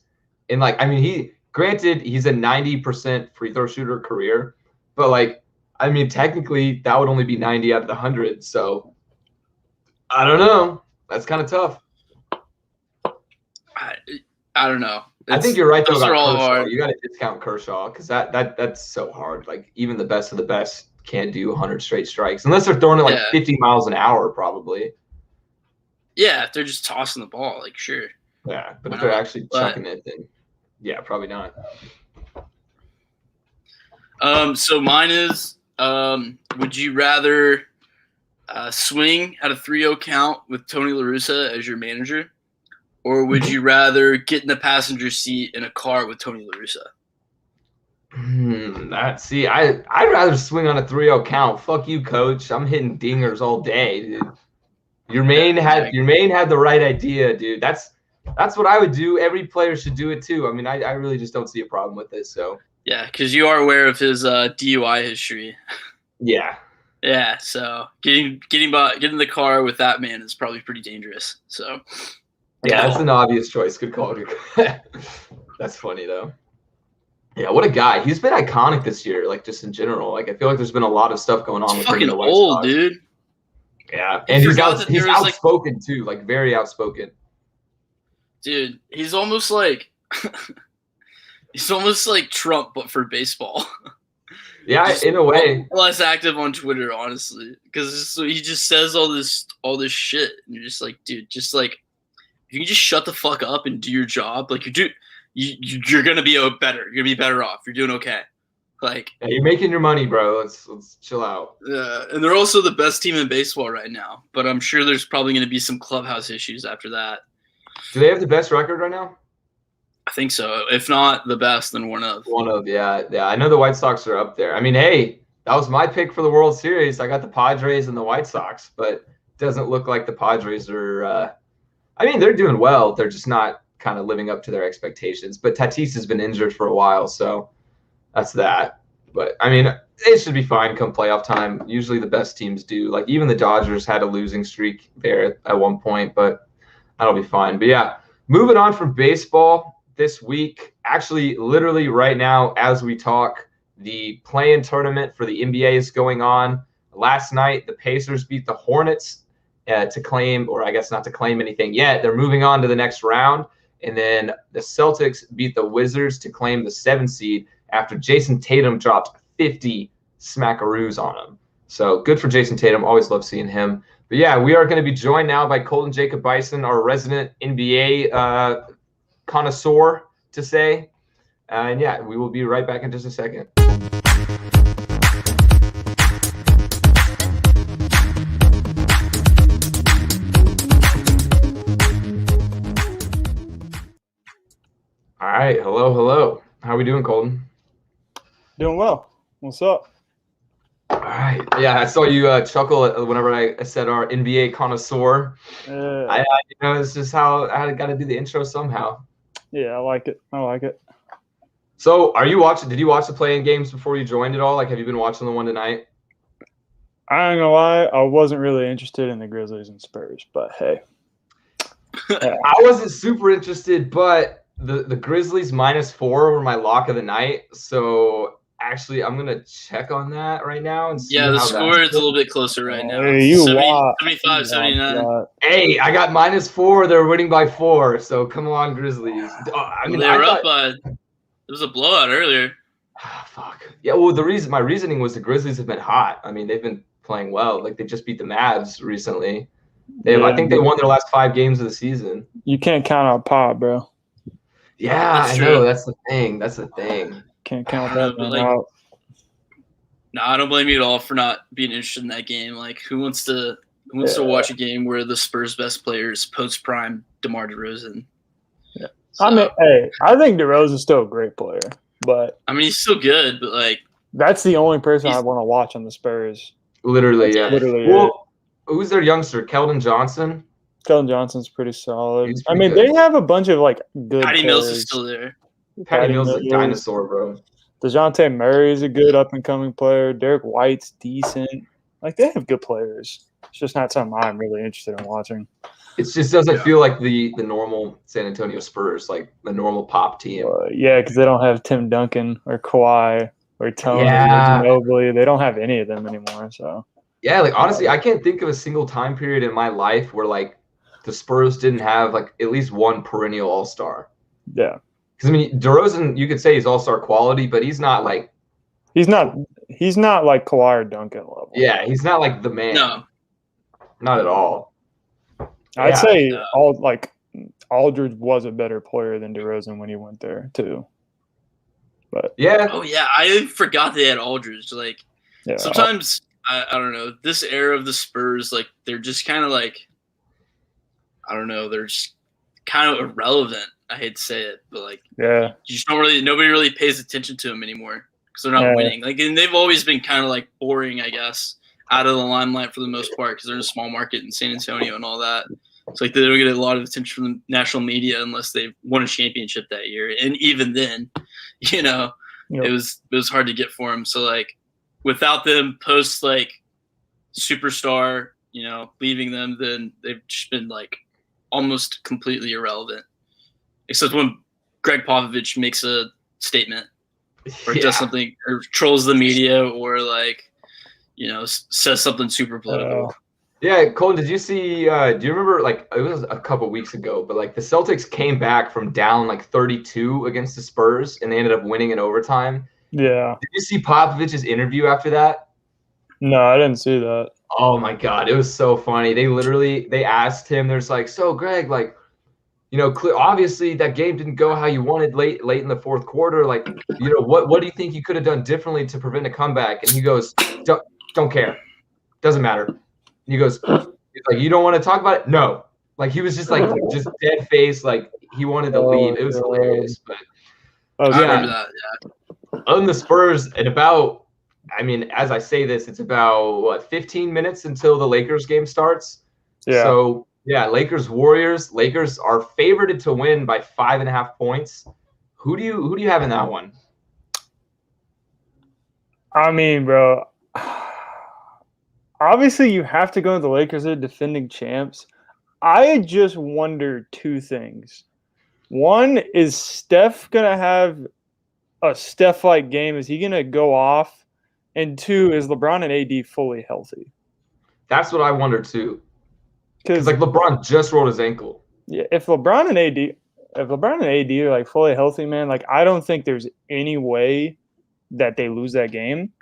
and like I mean, he's a 90% free throw shooter career, but like I mean, technically that would only be 90 out of the 100. So I don't know. That's kind of tough. I don't know. I think you're right though about Kershaw. Hard. You got to discount Kershaw because that's so hard. Like even the best of the best can't do 100 straight strikes unless they're throwing it like 50 miles an hour, probably. Yeah, if they're just tossing the ball, like sure. Yeah, but if they're actually chucking it, then yeah, probably not. So mine is, would you rather swing at a 3-0 count with Tony La Russa as your manager, or would you rather get in the passenger seat in a car with Tony La Russa? I'd rather swing on a 3-0 count. Fuck you, coach. I'm hitting dingers all day, dude. Your main had the right idea, dude. That's what I would do. Every player should do it too. I mean, I really just don't see a problem with it. So yeah, because you are aware of his DUI history. Yeah. Yeah, so getting in the car with that man is probably pretty dangerous. So yeah, that's an obvious choice. Good call. That's funny though. Yeah, what a guy. He's been iconic this year, like just in general. Like I feel like there's been a lot of stuff going on with fucking him the White old, Sox. dude. Yeah, and he's outspoken too, like very outspoken. Dude, he's almost like Trump, but for baseball. Yeah, in a way. Less active on Twitter, honestly, because he just says all this shit, and you're just like, dude, just like, if you can just shut the fuck up and do your job, like you're gonna be better. You're gonna be better off. You're doing okay. Like, yeah, you're making your money, bro. Let's chill out. Yeah, and they're also the best team in baseball right now. But I'm sure there's probably gonna be some clubhouse issues after that. Do they have the best record right now? I think so. If not the best, then one of. Yeah. I know the White Sox are up there. I mean, hey, that was my pick for the World Series. I got the Padres and the White Sox, but it doesn't look like the Padres are. I mean, they're doing well. They're just not kind of living up to their expectations. But Tatis has been injured for a while, so that's that. But I mean, it should be fine come playoff time. Usually, the best teams do. Like even the Dodgers had a losing streak there at one point, but that'll be fine. But yeah, moving on from baseball. This week, actually, literally right now as we talk, the play-in tournament for the NBA is going on. Last night, the Pacers beat the Hornets to claim, or I guess not to claim anything yet. They're moving on to the next round. And then the Celtics beat the Wizards to claim the 7th seed after Jason Tatum dropped 50 smackaroos on him. So good for Jason Tatum. Always love seeing him. But yeah, we are going to be joined now by Colton Jacob Bison, our resident NBA connoisseur to say, and yeah, we will be right back in just a second. All right, hello. How are we doing, Colton? Doing well. What's up? All right. Yeah, I saw you chuckle whenever I said our NBA connoisseur. It's just how I got to do the intro somehow. Yeah, I like it. So, are you watching? Did you watch the play-in games before you joined at all? Like, have you been watching the one tonight? I ain't gonna lie, I wasn't really interested in the Grizzlies and Spurs, but hey. I wasn't super interested, but the Grizzlies -4 were my lock of the night. So actually, I'm gonna check on that right now and see. Yeah, the score is a little bit closer right now. Hey, 75, 79. Hey, I got -4. They're winning by 4. So come on, Grizzlies. I mean, they were up. It was a blowout earlier. Fuck. Yeah. Well, my reasoning was the Grizzlies have been hot. I mean, they've been playing well. Like they just beat the Mavs recently. I think they won their last 5 games of the season. You can't count out Pop, bro. Yeah, I know. That's the thing. Can't count that out. No, I don't blame you at all for not being interested in that game. Like, who wants to watch a game where the Spurs' best player is post-prime DeMar DeRozan? Yeah. So, I mean, hey, I think DeRozan's still a great player, but I mean, he's still good, but like that's the only person I want to watch on the Spurs. Literally, yeah. Well, who's their youngster? Keldon Johnson. Keldon Johnson's pretty solid. I mean, they have a bunch of like good. Patty Mills is still there. Patty Mills is a dinosaur, bro. DeJounte Murray is a good up-and-coming player. Derek White's decent. Like, they have good players. It's just not something I'm really interested in watching. It just doesn't feel like the normal San Antonio Spurs, like the normal Pop team. Yeah, because they don't have Tim Duncan or Kawhi or Tony or Ginobili. They don't have any of them anymore. So yeah, like honestly, I can't think of a single time period in my life where like the Spurs didn't have like at least one perennial All-Star. Yeah. Because I mean, DeRozan, you could say he's All-Star quality, but he's not like he's not like Kawhi or Duncan level. Yeah, he's not like the man. No, not at all. I'd say Aldridge was a better player than DeRozan when he went there too. But yeah, I forgot they had Aldridge. Like sometimes I don't know, this era of the Spurs, like they're just kind of like I don't know, they're just kind of irrelevant. I hate to say it, but like, Yeah. you just nobody really pays attention to them anymore because they're not winning. Like, and they've always been kind of like boring, I guess, out of the limelight for the most part because they're in a small market in San Antonio and all that. It's like they don't get a lot of attention from the national media unless they've won a championship that year, and even then, you know, it was hard to get for them. So like, without them post like superstar, you know, leaving them, then they've just been like almost completely irrelevant. Except when Greg Popovich makes a statement or does something or trolls the media or like, you know, says something super political. Yeah, Colin, did you see, do you remember, like, it was a couple weeks ago, but, like, the Celtics came back from down, like, 32 against the Spurs, and they ended up winning in overtime. Yeah. Did you see Popovich's interview after that? No, I didn't see that. Oh, my God. It was so funny. They asked him, there's like, so, Greg, like, you know, obviously that game didn't go how you wanted late in the fourth quarter. Like, you know, what do you think you could have done differently to prevent a comeback? And he goes, don't care. Doesn't matter. He goes, he's like, you don't want to talk about it? No. Like, he was just like, just dead face. Like, he wanted to leave. It was hilarious. But I remember that. Yeah. On the Spurs, and about, I mean, as I say this, it's about 15 minutes until the Lakers game starts. Yeah. So yeah, Lakers-Warriors. Lakers are favored to win by 5.5 points. Who do you have in that one? I mean, bro, obviously you have to go with the Lakers. They're defending champs. I just wonder two things. One, is Steph going to have a Steph-like game? Is he going to go off? And two, is LeBron and AD fully healthy? That's what I wonder too. Because like LeBron just rolled his ankle. Yeah, if LeBron and AD are like fully healthy, man, like I don't think there's any way that they lose that game.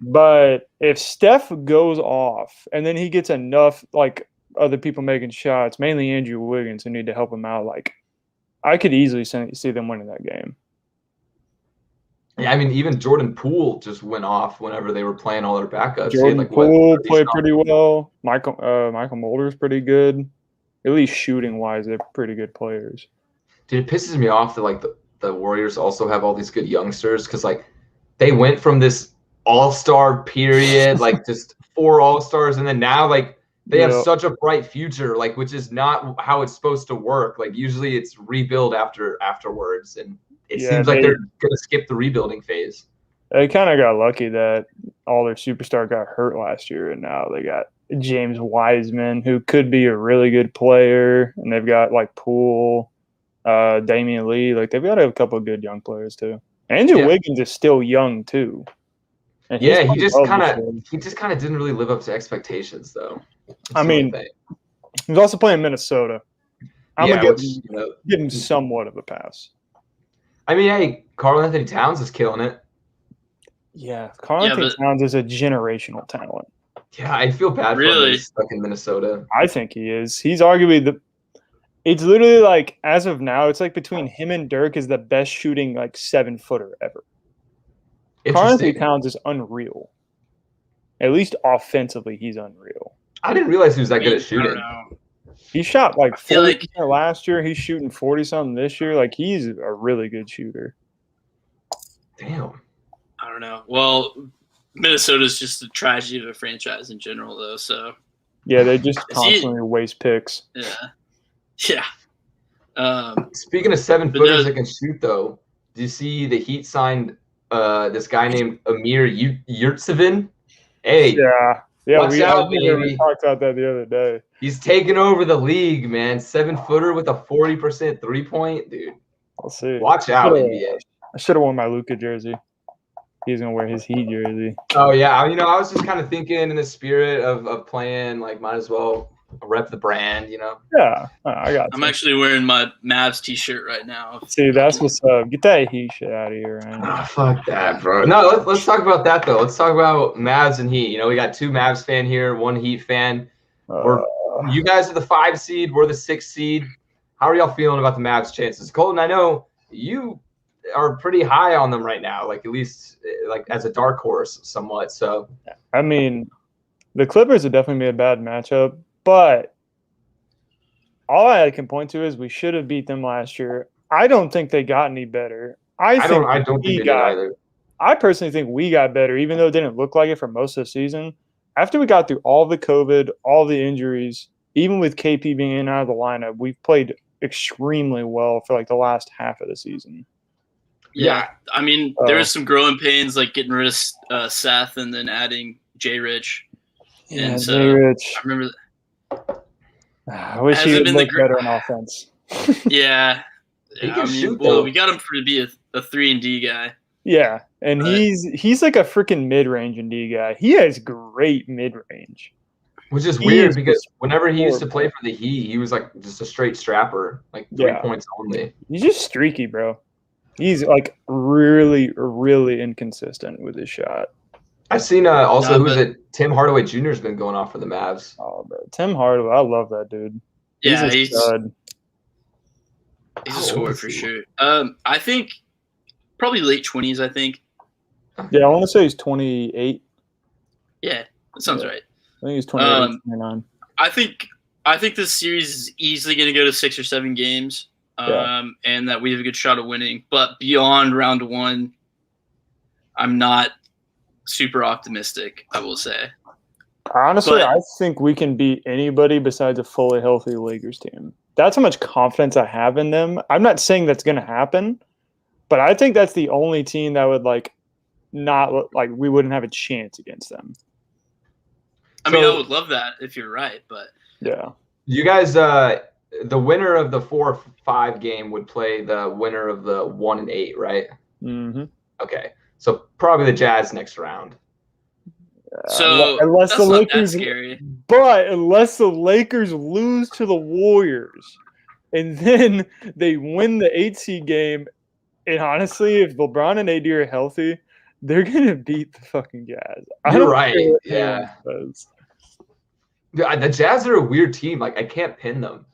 But if Steph goes off and then he gets enough like other people making shots, mainly Andrew Wiggins, who need to help him out, like I could easily see them winning that game. Yeah, I mean, even Jordan Poole just went off whenever they were playing all their backups. Jordan Poole played pretty well. Michael Mulder's pretty good. At least shooting-wise, they're pretty good players. Dude, it pisses me off that, like, the Warriors also have all these good youngsters because, like, they went from this all-star period, like, just 4 all-stars, and then now, like, they have such a bright future, like, which is not how it's supposed to work. Like, usually it's rebuild afterwards, and it seems like they're going to skip the rebuilding phase. They kind of got lucky that all their superstar got hurt last year, and now they got James Wiseman, who could be a really good player, and they've got like Poole, Damian Lee. Like they've got a couple of good young players too. Andrew Wiggins is still young too. Yeah, he just kind of didn't really live up to expectations though. I mean, he's also playing Minnesota. I'm gonna give him somewhat of a pass. I mean, hey, Karl-Anthony Towns is killing it. Yeah, Karl-Anthony Towns is a generational talent. Yeah, I'd feel bad for him stuck in Minnesota. I think he is. He's arguably it's literally like, as of now, it's like between him and Dirk is the best shooting like 7-footer ever. Karl-Anthony Towns is unreal. At least offensively, he's unreal. I didn't realize he was that good at shooting. He shot like 40% last year. He's shooting 40-something this year. Like, he's a really good shooter. Damn. I don't know. Well, Minnesota's just a tragedy of a franchise in general, though. So yeah, they just constantly waste picks. Yeah. Speaking of 7-footers that can shoot, though, do you see the Heat signed this guy named Amir Yurtseven? Hey. Yeah, watch out, baby. We talked about that the other day. He's taking over the league, man. 7-footer with a 40% three-point, dude. I'll see. Watch out, NBA. I should have worn my Luka jersey. He's gonna wear his Heat jersey. Oh yeah, you know, I was just kind of thinking in the spirit of playing, like, might as well rep the brand, you know. Yeah, I got. I'm actually wearing my Mavs T-shirt right now. See, that's what's up. Get that Heat shit out of here, man. Oh, fuck that, bro. No, let's talk about that though. Let's talk about Mavs and Heat. You know, we got 2 Mavs fan here, 1 Heat fan. You guys are the 5 seed. We're the 6 seed. How are y'all feeling about the Mavs' chances? Colton, I know you are pretty high on them right now, like at least like as a dark horse somewhat. So I mean, the Clippers would definitely be a bad matchup, but all I can point to is we should have beat them last year. I don't think they got any better. I don't think they did either. I personally think we got better, even though it didn't look like it for most of the season. After we got through all the COVID, all the injuries, even with KP being in and out of the lineup, we've played extremely well for like the last half of the season. Yeah. I mean, there was some growing pains, like getting rid of Seth and then adding Jay Rich. Yeah, and so Jay Rich. I remember that. I wish he would look better on offense. Yeah. He can shoot, we got him to be a 3-and-D guy. Yeah, and he's like a freaking mid-range and D guy. He has great mid-range. Which is weird because whenever he used to play for the Heat, he was like just a straight strapper, like 3 points only. He's just streaky, bro. He's like really, really inconsistent with his shot. I've seen Tim Hardaway Jr. has been going off for the Mavs. Oh, bro. Tim Hardaway, I love that dude. Yeah, he's a stud. He's a scorer for sure. I think probably late 20s, I think. Yeah, I want to say he's 28. Yeah, that sounds right. I think he's 28, 29. I think this series is easily going to go to 6 or 7 games, and that we have a good shot of winning. But beyond round 1, I'm not super optimistic, I will say. Honestly, I think we can beat anybody besides a fully healthy Lakers team. That's how much confidence I have in them. I'm not saying that's going to happen, but I think that's the only team that would we wouldn't have a chance against them. I mean, I would love that if you're right, but yeah. You guys, the winner of the 4-5 game would play the winner of the 1 and 8, right? Mm-hmm. Okay, so probably the Jazz next round. So unless that's the not Lakers, that scary. But unless the Lakers lose to the Warriors, and then they win the 8-seed game, and honestly, if LeBron and AD are healthy, they're gonna beat the fucking Jazz. You're right. Yeah. The Jazz are a weird team. Like I can't pin them.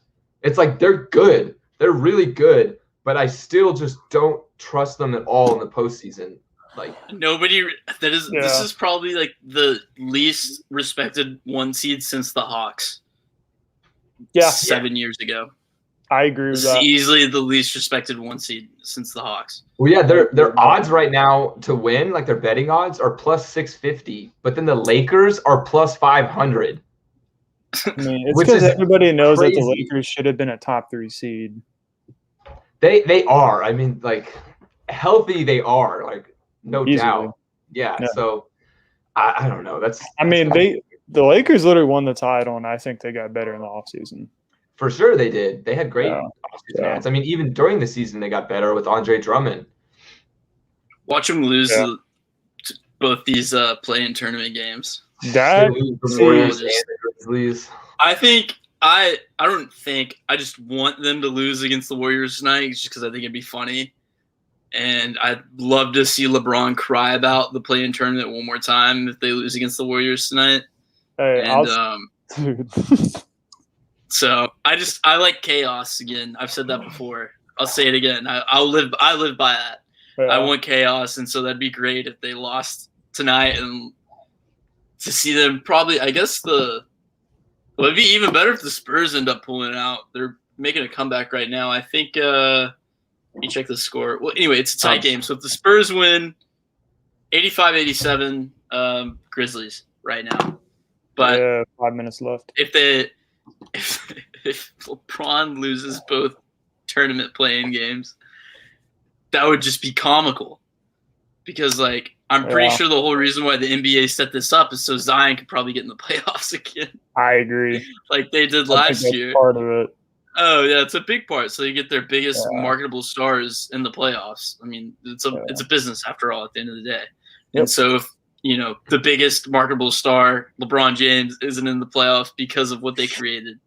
It's like they're good. They're really good, but I still just don't trust them at all in the postseason. Like this is probably like the least respected 1 seed since the Hawks. Yeah. 7 years ago. I agree with that. Easily the least respected 1 seed since the Hawks. Well, yeah, their odds right now to win, like their betting odds, are plus 650, but then the Lakers are plus 500. I mean, it's because everybody knows crazy. that the Lakers should have been a top 3 seed. They are. I mean, like healthy, they are. Like no doubt. Yeah. So I don't know. The Lakers literally won the title, and I think they got better in the offseason. For sure they did. They had great offseason hands. I mean, even during the season, they got better with Andre Drummond. Watch them lose both these play-in tournament games. I just want them to lose against the Warriors tonight just because I think it'd be funny. And I'd love to see LeBron cry about the play-in tournament one more time if they lose against the Warriors tonight. So I like chaos again. I've said that before. I'll say it again. I live by that. Yeah. I want chaos, and so that'd be great if they lost tonight, and to see them probably. I guess it'd be even better if the Spurs end up pulling it out. They're making a comeback right now. I think. Let me check the score. Well, anyway, it's a tight game. So if the Spurs win, 85-87, Grizzlies right now. But 5 minutes left. If LeBron loses both tournament playing games, that would just be comical. Because like I'm pretty sure the whole reason why the NBA set this up is so Zion could probably get in the playoffs again. I agree. Like they did last year. Part of it. Oh yeah, it's a big part. So you get their biggest marketable stars in the playoffs. I mean, it's a business after all at the end of the day. Yep. And so if the biggest marketable star, LeBron James, isn't in the playoffs because of what they created.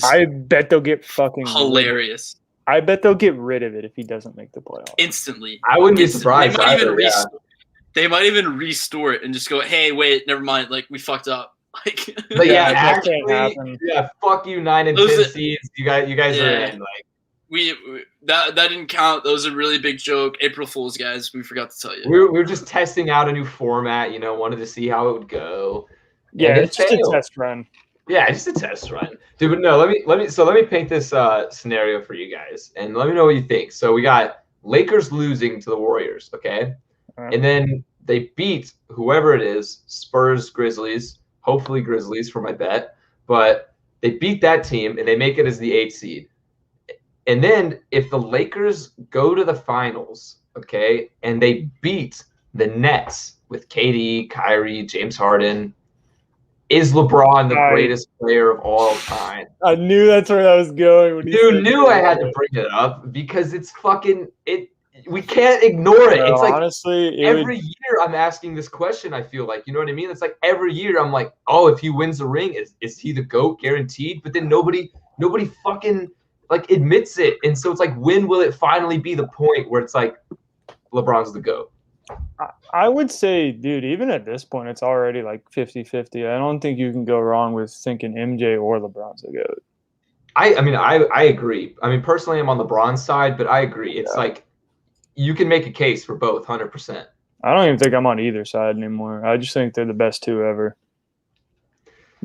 I bet they'll get fucking hilarious. I bet they'll get rid of it if he doesn't make the playoffs. Instantly. I wouldn't be surprised. They might even restore it and just go, hey, wait, never mind. Like, we fucked up. Like, but actually, fuck you, 9 and 10 seeds. You guys are in. Like, that didn't count. That was a really big joke. April Fool's, guys. We forgot to tell you. We were just testing out a new format. Wanted to see how it would go. Yeah, it's just a test run. Yeah, just a test run, dude. But no, let me paint this scenario for you guys, and let me know what you think. So we got Lakers losing to the Warriors, okay, and then they beat whoever it is, Spurs, Grizzlies, hopefully Grizzlies for my bet, but they beat that team and they make it as the 8th seed. And then if the Lakers go to the finals, okay, and they beat the Nets with KD, Kyrie, James Harden, is LeBron the greatest player of all time? I knew that's where I was going. When you knew I had to bring it up because it's fucking it. We can't ignore it. No, it's like honestly, every year I'm asking this question. I feel like, you know what I mean? It's like every year I'm like, oh, if he wins the ring, is he the GOAT guaranteed? But then nobody fucking like admits it. And so it's like, when will it finally be the point where it's like LeBron's the GOAT? I would say, dude, even at this point, it's already like 50-50. I don't think you can go wrong with thinking MJ or LeBron's the GOAT. I mean, I agree. I mean, personally, I'm on LeBron's side, but I agree. It's like you can make a case for both 100%. I don't even think I'm on either side anymore. I just think they're the best two ever.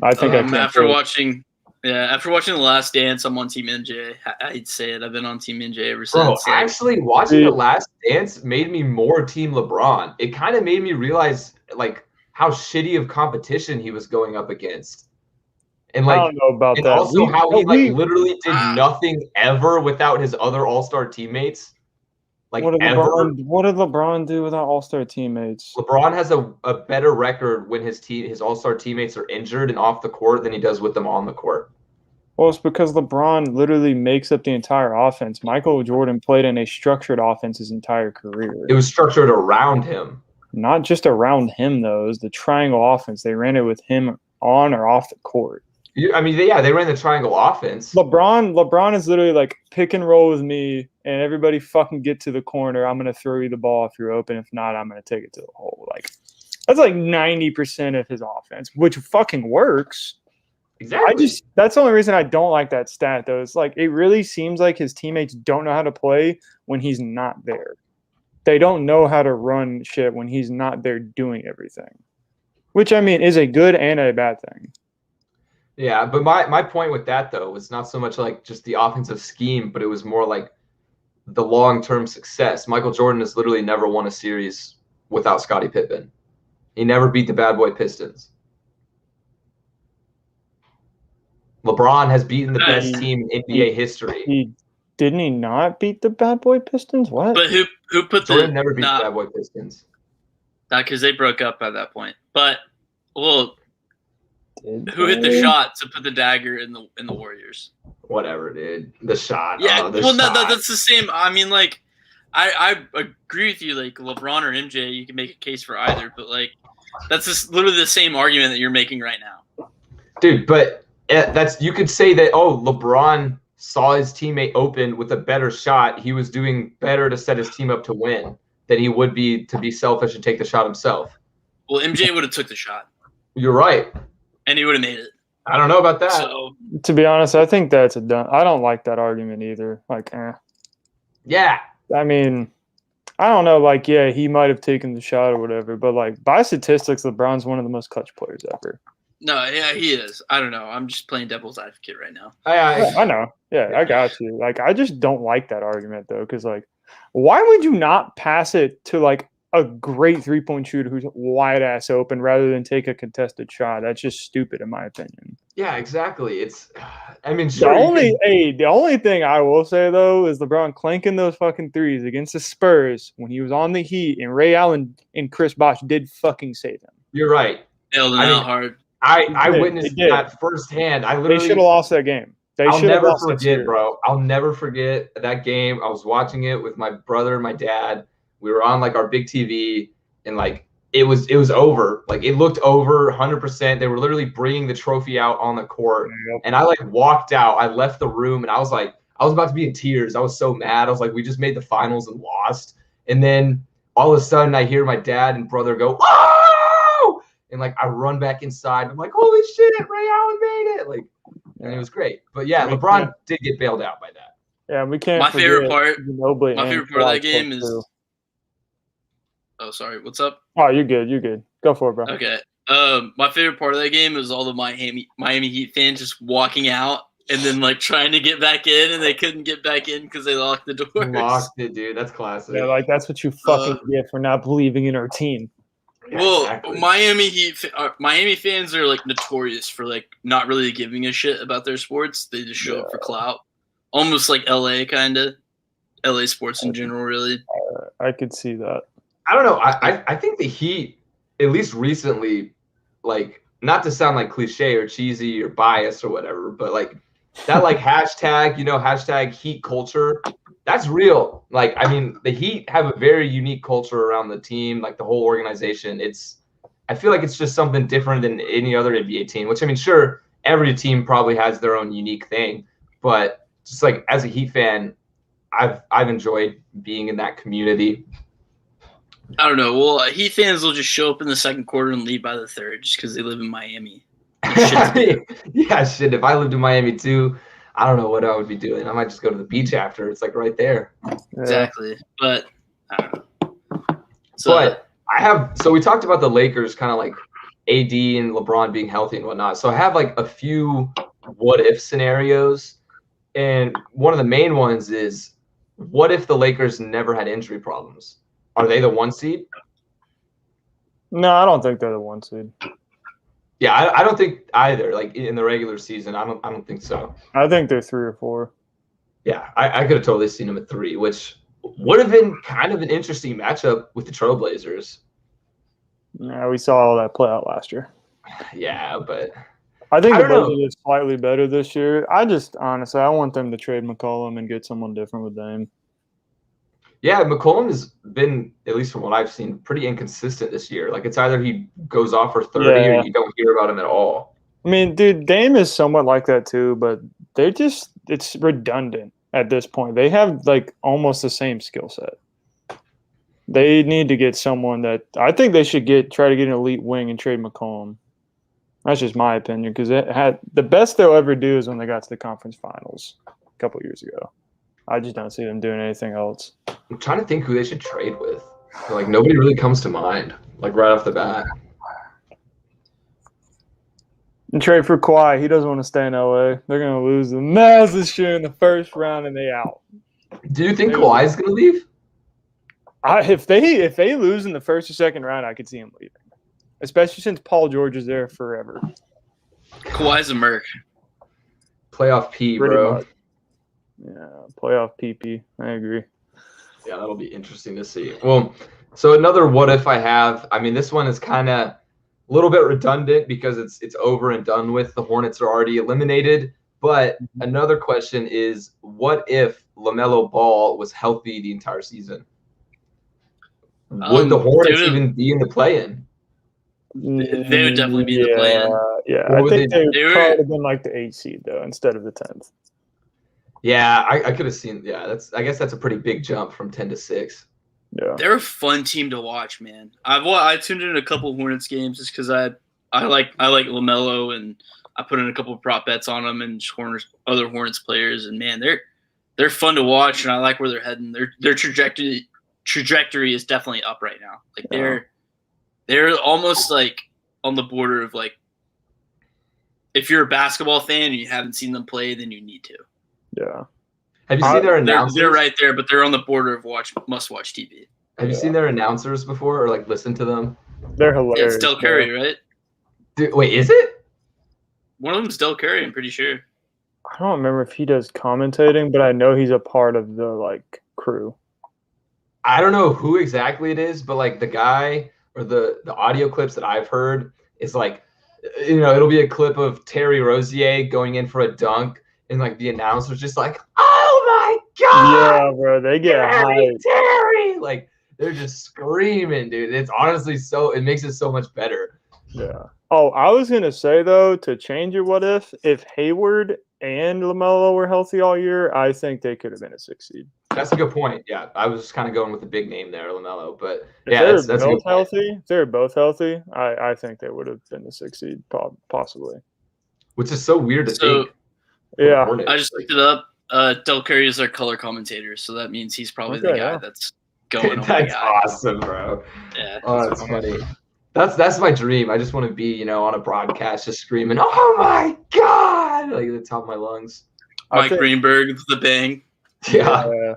I think after watching The Last Dance, I'm on Team MJ. I'd say it. I've been on Team MJ ever since. Bro, actually, watching The Last Dance made me more Team LeBron. It kind of made me realize like how shitty of competition he was going up against. And like, I don't know about that. Also how he literally did nothing ever without his other All-Star teammates. Like what did LeBron do without All-Star teammates? LeBron has a better record when his All-Star teammates are injured and off the court than he does with them on the court. Well, it's because LeBron literally makes up the entire offense. Michael Jordan played in a structured offense his entire career. It was structured around him. Not just around him, though. It was the triangle offense. They ran it with him on or off the court. I mean, they ran the triangle offense. LeBron is literally like, pick and roll with me, and everybody fucking get to the corner. I'm going to throw you the ball if you're open. If not, I'm going to take it to the hole. Like, that's like 90% of his offense, which fucking works. Exactly. That's the only reason I don't like that stat, though. It's like, it really seems like his teammates don't know how to play when he's not there. They don't know how to run shit when he's not there doing everything, which, I mean, is a good and a bad thing. Yeah, but my point with that, though, was not so much like just the offensive scheme, but it was more like the long-term success. Michael Jordan has literally never won a series without Scottie Pippen. He never beat the bad boy Pistons. LeBron has beaten the best team in NBA history. Didn't he not beat the bad boy Pistons? What? But who put Jordan never beat the bad boy Pistons. Not because they broke up by that point. But who hit the shot to put the dagger in the Warriors? Whatever, dude. The shot. Yeah. That's the same. I mean, like, I agree with you. Like, LeBron or MJ, you can make a case for either. But like, that's just literally the same argument that you're making right now, dude. But you could say that. Oh, LeBron saw his teammate open with a better shot. He was doing better to set his team up to win than he would be to be selfish and take the shot himself. Well, MJ would have took the shot. You're right. And he would have made it. I don't know about that. So, to be honest, I think that's I don't like that argument either. Like, Yeah. I mean, I don't know. Like, yeah, he might have taken the shot or whatever, but like by statistics, LeBron's one of the most clutch players ever. No, yeah, he is. I don't know. I'm just playing devil's advocate right now. I know. Yeah, I got you. Like, I just don't like that argument though, because like, why would you not pass it to like a great 3-point shooter who's wide ass open rather than take a contested shot? That's just stupid in my opinion. Yeah, exactly. I mean, sure, the only thing I will say though is LeBron clanking those fucking threes against the Spurs when he was on the Heat, and Ray Allen and Chris Bosh did fucking save him. You're right. Nailed it out hard. I witnessed that firsthand. They should have lost that game. I'll never forget, bro. I'll never forget that game. I was watching it with my brother and my dad. We were on like our big TV, and like it was over. Like it looked over 100%. They were literally bringing the trophy out on the court, and I like walked out. I left the room, and I was about to be in tears. I was so mad. I was like, we just made the finals and lost. And then all of a sudden, I hear my dad and brother go, "Whoa!" And like I run back inside. I'm like, holy shit, Ray Allen made it! Like, and it was great. But yeah, LeBron did get bailed out by that. Yeah, we can't. My favorite part of that game is. Oh, sorry. What's up? Oh, you're good. You're good. Go for it, bro. Okay. My favorite part of that game was all the Miami Heat fans just walking out and then like trying to get back in, and they couldn't get back in because they locked the doors. Locked it, dude. That's classic. Yeah, like that's what you fucking get for not believing in our team. Yeah, well, exactly. Miami fans are like notorious for like not really giving a shit about their sports. They just show up for clout, almost like LA kind of. LA sports in general, really. I could see that. I don't know. I think the Heat, at least recently, like not to sound like cliche or cheesy or biased or whatever, but like that like hashtag, hashtag Heat culture. That's real. Like, I mean, the Heat have a very unique culture around the team, like the whole organization. I feel like it's just something different than any other NBA team, which I mean, sure, every team probably has their own unique thing, but just like as a Heat fan, I've enjoyed being in that community. I don't know. Well, Heat fans will just show up in the second quarter and leave by the third just because they live in Miami. Yeah, shit. If I lived in Miami too, I don't know what I would be doing. I might just go to the beach after. It's like right there. Exactly. But I don't know. So we talked about the Lakers kind of like AD and LeBron being healthy and whatnot. So I have like a few what if scenarios. And one of the main ones is, what if the Lakers never had injury problems? Are they the 1 seed? No, I don't think they're the 1 seed. Yeah, I don't think either. Like in the regular season, I don't think so. I think they're 3 or 4. Yeah, I could have totally seen them at 3, which would have been kind of an interesting matchup with the Trailblazers. Yeah, we saw all that play out last year. Yeah, but I think the Blazers are slightly better this year. I want them to trade McCollum and get someone different with Dame. Yeah, McCollum has been, at least from what I've seen, pretty inconsistent this year. Like it's either he goes off for 30 or you don't hear about him at all. I mean, dude, Dame is somewhat like that too, but it's redundant at this point. They have like almost the same skill set. They need to get someone that I think they should try to get an elite wing and trade McCollum. That's just my opinion, because the best they'll ever do is when they got to the conference finals a couple years ago. I just don't see them doing anything else. I'm trying to think who they should trade with. Like nobody really comes to mind, like right off the bat. And trade for Kawhi. He doesn't want to stay in LA. They're gonna lose the Mavs this year in the first round, and they out. Do you think Kawhi's gonna leave? If they lose in the first or second round, I could see him leaving. Especially since Paul George is there forever. Kawhi's a merc. Playoff P, bro. Much. Yeah, playoff PP. I agree. Yeah, that'll be interesting to see. Well, so another what if I have. I mean, this one is kind of a little bit redundant because it's over and done with. The Hornets are already eliminated. But another question is, what if LaMelo Ball was healthy the entire season? Would the Hornets even be in the play-in? They would definitely be the play-in. Yeah, I think they would probably have been like the 8th seed though, instead of the 10th. Yeah, I could have seen. Yeah, I guess that's a pretty big jump from 10 to 6. Yeah, they're a fun team to watch, man. I tuned in a couple of Hornets games just because I like LaMelo, and I put in a couple of prop bets on them and other Hornets players, and man, they're fun to watch, and I like where they're heading. Their trajectory is definitely up right now. Like they're almost like on the border of like, if you're a basketball fan and you haven't seen them play, then you need to. Yeah. Have you seen their announcers? They're right there, but they're on the border of must-watch TV. Have you seen their announcers before or like listened to them? They're hilarious. Yeah, it's Del Curry, right? Dude, wait, is it? One of them's Del Curry, I'm pretty sure. I don't remember if he does commentating, but I know he's a part of the like crew. I don't know who exactly it is, but like the guy or the audio clips that I've heard is like, it'll be a clip of Terry Rozier going in for a dunk, and like the announcer's just like, "Oh my god!" Yeah, bro, they get hyped. Terry, like they're just screaming, dude. It's honestly it makes it so much better. Yeah. Oh, I was gonna say though, to change your what if Hayward and LaMelo were healthy all year, I think they could have been a 6th seed. That's a good point. Yeah, I was kind of going with the big name there, LaMelo, but if that's both healthy. If they're both healthy, I think they would have been the 6th seed, possibly. Which is so weird to think. Yeah, I just looked it up. Del Curry is their color commentator, so that means he's probably the guy that's going. That's awesome, bro. Yeah, that's funny. That's my dream. I just want to be, on a broadcast just screaming, "Oh my God!" like at the top of my lungs. Mike Greenberg, the bang. Yeah.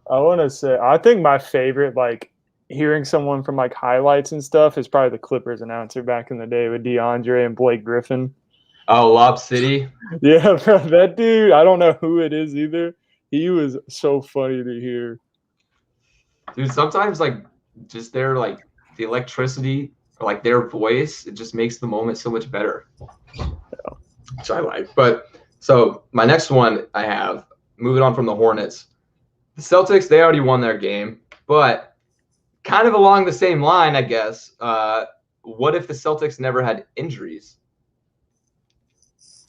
I want to say, I think my favorite, like, hearing someone from like highlights and stuff is probably the Clippers announcer back in the day with DeAndre and Blake Griffin. Oh, Lob City. Yeah, bro, that dude, I don't know who it is either. He was so funny to hear. Dude, sometimes like just their like the electricity or like their voice, it just makes the moment so much better. Yeah. Which I like. But so my next one I have, moving on from the Hornets. The Celtics, they already won their game, but kind of along the same line, I guess. What if the Celtics never had injuries?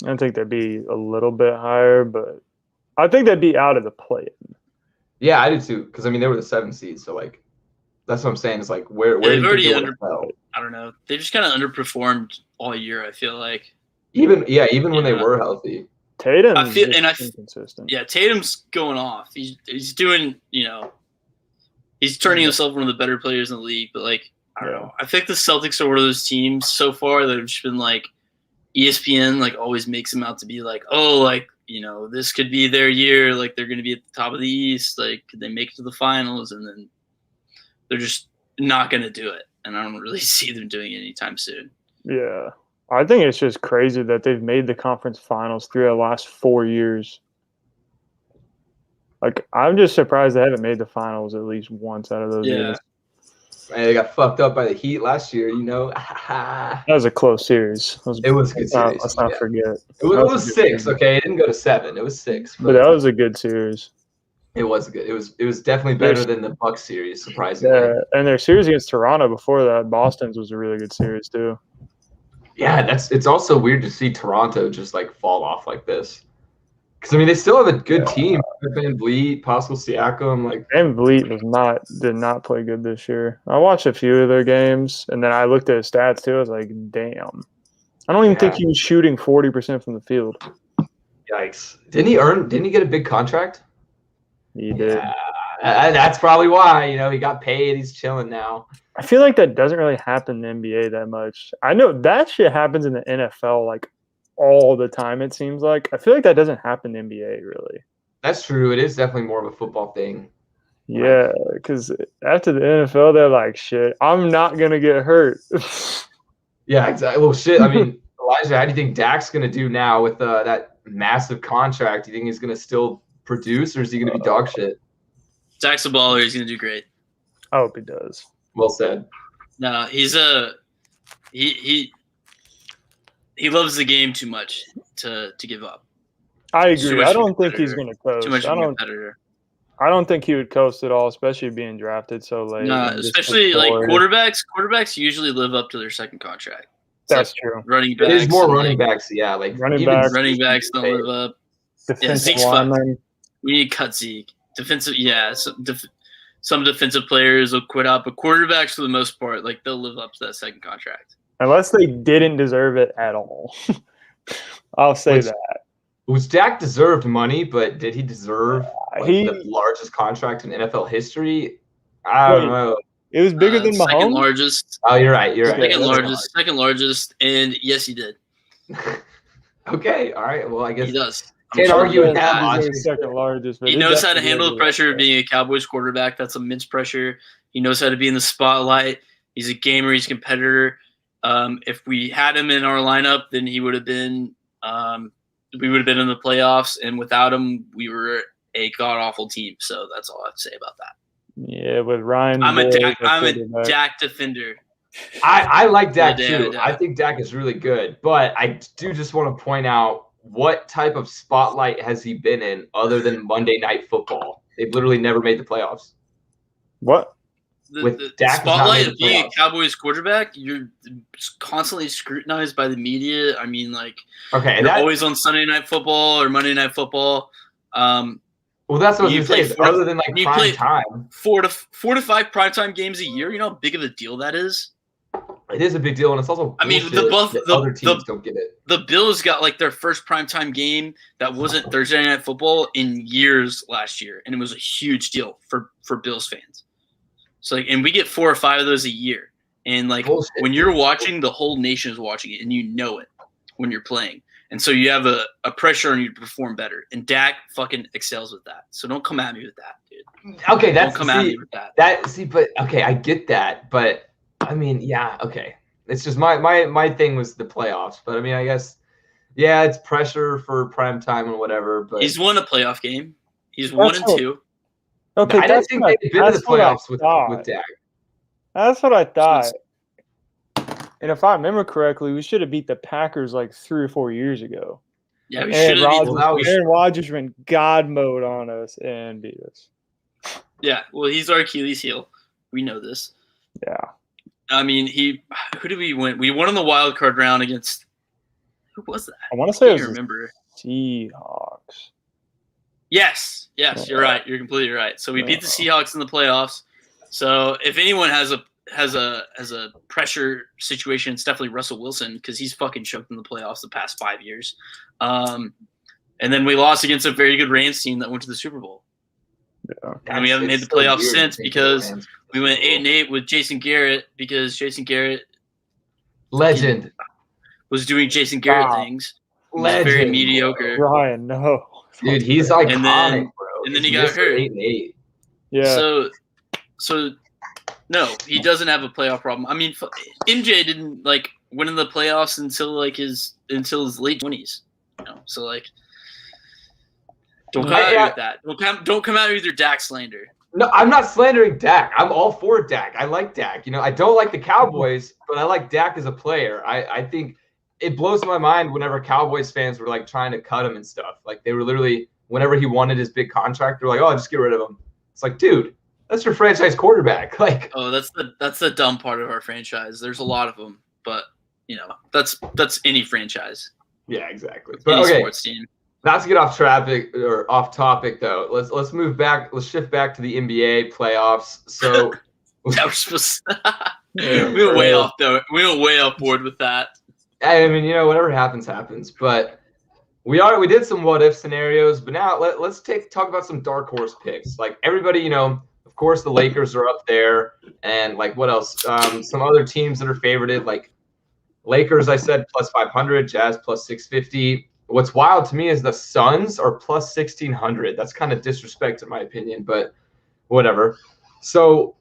I think that'd be a little bit higher, but I think that'd be out of the play-in. Yeah, I do too. Because I mean, they were the 7th seed, so like, that's what I'm saying. It's like where do you think they I don't know. They just kind of underperformed all year. I feel like even when they were healthy. Tatum's inconsistent. Yeah, Tatum's going off. He's doing. He's turning himself one of the better players in the league. But like, I don't know. I think the Celtics are one of those teams so far that have just been like, ESPN like always makes them out to be like, oh, like, this could be their year. Like they're going to be at the top of the East. Like, could they make it to the finals? And then they're just not going to do it. And I don't really see them doing it anytime soon. Yeah. I think it's just crazy that they've made the conference finals through the last 4 years. Like, I'm just surprised they haven't made the finals at least once out of those years. Man, they got fucked up by the Heat last year, That was a close series. It was a good series. Let's not forget. It was 6, okay? It didn't go to 7. It was 6. But that was a good series. It was good. It was definitely better than the Bucks series, surprisingly. Yeah, and their series against Toronto before that, Boston's was a really good series too. Yeah, it's also weird to see Toronto just like fall off like this. Because I mean, they still have a good team. Van Vliet, Pascal Siakam, like Van Vliet did not play good this year. I watched a few of their games, and then I looked at his stats too. I was like, damn. I don't even think he was shooting 40% from the field. Yikes! Didn't he get a big contract? He did. Yeah, that's probably why. He got paid. He's chilling now. I feel like that doesn't really happen in the NBA that much. I know that shit happens in the NFL like all the time, it seems like. I feel like that doesn't happen in the NBA, really. That's true. It is definitely more of a football thing. Yeah, because after the NFL, they're like, shit, I'm not going to get hurt. Yeah, exactly. Well, shit, I mean, Elijah, how do you think Dak's going to do now with that massive contract? Do you think he's going to still produce, or is he going to be dog shit? Dak's a baller. He's going to do great. I hope he does. Well said. No, he's he loves the game too much to give up. I agree. I don't think he's going to coast. Too much of a competitor. I don't think he would coast at all, especially being drafted so late. No, especially like quarterbacks. Quarterbacks usually live up to their second contract. That's true. Running backs. There's more running backs. Yeah, like running backs don't live up. Zeke's fucked. We need to cut Zeke. Defensive, some defensive players will quit out, but quarterbacks for the most part, like they'll live up to that second contract. Unless they didn't deserve it at all. I'll say that. Was Dak deserved money, but did he deserve the largest contract in NFL history? I don't know. It was bigger than Mahomes? Second largest. Oh, you're right. Second largest, and yes, he did. Okay, all right. Well, I guess he does. Can't argue with that. Second largest. He knows how to handle the pressure of being a Cowboys quarterback. That's immense pressure. He knows how to be in the spotlight. He's a gamer. He's a competitor. If we had him in our lineup, then he would have been. We would have been in the playoffs, and without him, we were a god awful team. So that's all I have to say about that. Yeah, with Ryan. I'm a Dak defender. I like Dak too. I think Dak is really good, but I do just want to point out what type of spotlight has he been in other than Monday Night Football? They've literally never made the playoffs. What? The spotlight of being a Cowboys quarterback, you're constantly scrutinized by the media. I mean, like, you're always on Sunday Night Football or Monday Night Football. Well, that's what you say. Other than like prime time, 4 to 5 primetime games a year. You know how big of a deal that is. It is a big deal, and it's also. I mean, other teams don't get it. The Bills got like their first primetime game that wasn't Thursday Night Football in years last year, and it was a huge deal for Bills fans. So like, and we get 4 or 5 of those a year. And like Bullshit. when you're watching, the whole nation is watching it, and you know it when you're playing. And so you have a pressure on you to perform better. And Dak fucking excels with that. So don't come at me with that, dude. Okay, Don't come at me with that. But okay, I get that. But I mean, yeah, okay. It's just my thing was the playoffs. But I mean, I guess, yeah, it's pressure for prime time and whatever. But he's won a playoff game. He's 1-2. Okay, I didn't think they'd been in the playoffs with Dak. That's what I thought. And if I remember correctly, we should have beat the Packers like 3 or 4 years ago. Yeah, we should have. Aaron Rodgers went God mode on us and beat us. Yeah, well, he's our Achilles heel. We know this. Yeah. I mean, who did we win? We won in the wild card round against – who was that? I want to say it was remember. Seahawks. Yes, you're right. You're completely right. So we beat the Seahawks in the playoffs. So if anyone has a pressure situation, it's definitely Russell Wilson because he's fucking choked in the playoffs the past 5 years. And then we lost against a very good Rams team that went to the Super Bowl. Yeah. And we haven't made the playoffs since because we went 8-8 with Jason Garrett because Jason Garrett legend was doing Jason Garrett things. Legend. Very mediocre. Ryan, no. Dude, he's iconic, bro. And then he got hurt. 8-8. Yeah. So no, he doesn't have a playoff problem. I mean, MJ didn't like win in the playoffs until his late 20s. You know, so like, don't come at me with that. Don't come at me with your Dak slander. No, I'm not slandering Dak. I'm all for Dak. I like Dak. You know, I don't like the Cowboys, but I like Dak as a player. I think it blows my mind whenever Cowboys fans were like trying to cut him and stuff. Like they were literally, whenever he wanted his big contract, they're like, "Oh, just get rid of him." It's like, dude, that's your franchise quarterback. Like, oh, that's the dumb part of our franchise. There's a lot of them, but you know, that's any franchise. Yeah, exactly. But okay, sports team. Not to get off topic though. Let's move back. Let's shift back to the NBA playoffs. So that was supposed we went way off though. We went way off board with that. I mean, you know, whatever happens, happens. But we did some what if scenarios, but now let's talk about some dark horse picks. Like everybody, you know, of course the Lakers are up there, and like what else? Some other teams that are favorited, like Lakers, I said plus 500, Jazz plus 650. What's wild to me is the Suns are plus 1,600. That's kind of disrespect in my opinion, but whatever. So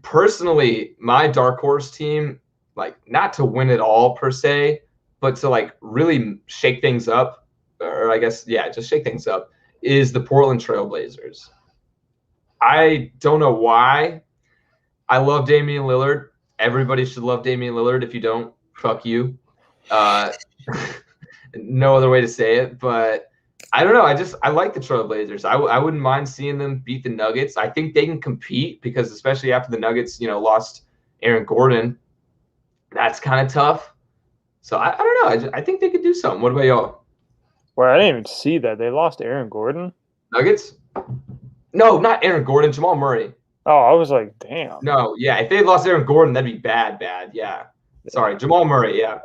personally, my dark horse team, like not to win it all per se, but to like really shake things up, or I guess, yeah, just shake things up, is the Portland Trailblazers. I don't know why. I love Damian Lillard. Everybody should love Damian Lillard. If you don't, fuck you. No other way to say it, but I don't know. I like the Trailblazers. I wouldn't mind seeing them beat the Nuggets. I think they can compete because especially after the Nuggets, you know, lost Aaron Gordon, that's kind of tough. So I don't know. I think they could do something. What about y'all? Well, I didn't even see that. They lost Aaron Gordon? Nuggets? No, not Aaron Gordon. Jamal Murray. Oh, I was like, damn. No, yeah. If they had lost Aaron Gordon, that'd be bad. Yeah. Sorry, Jamal Murray, yeah.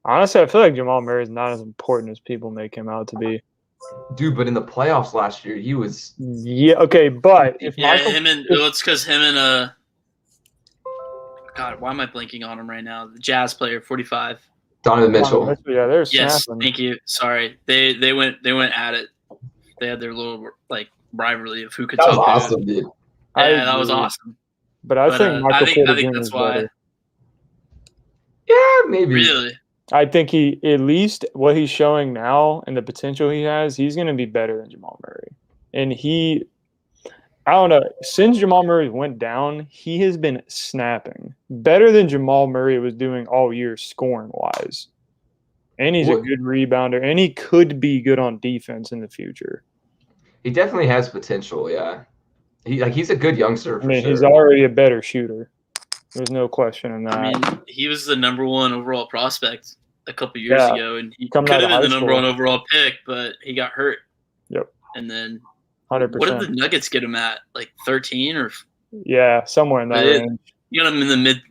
Honestly, I feel like Jamal Murray is not as important as people make him out to be. Dude, but in the playoffs last year, he was. Yeah, okay, but if it's because him and God, why am I blanking on him right now? The Jazz player, 45. Donovan Mitchell. Yeah, they're yes, snapping. thank you. Sorry, they went at it. They had their little like rivalry of who could. That was awesome, dude. Yeah, that was awesome. But I think Michael Porter Jr. is better. Yeah, maybe. Really. I think he, at least what he's showing now and the potential he has, he's going to be better than Jamal Murray. And I don't know, since Jamal Murray went down, he has been snapping. Better than Jamal Murray was doing all year scoring-wise. And he's a good rebounder, and he could be good on defense in the future. He definitely has potential, yeah. He's a good youngster for sure. He's already a better shooter. There's no question in that. I mean, he was the number one overall prospect a couple years ago, and he could have been the number one overall pick, but he got hurt. Yep. And then 100%. What did the Nuggets get him at? Like 13 or? Yeah, somewhere in that range. You got him in the mid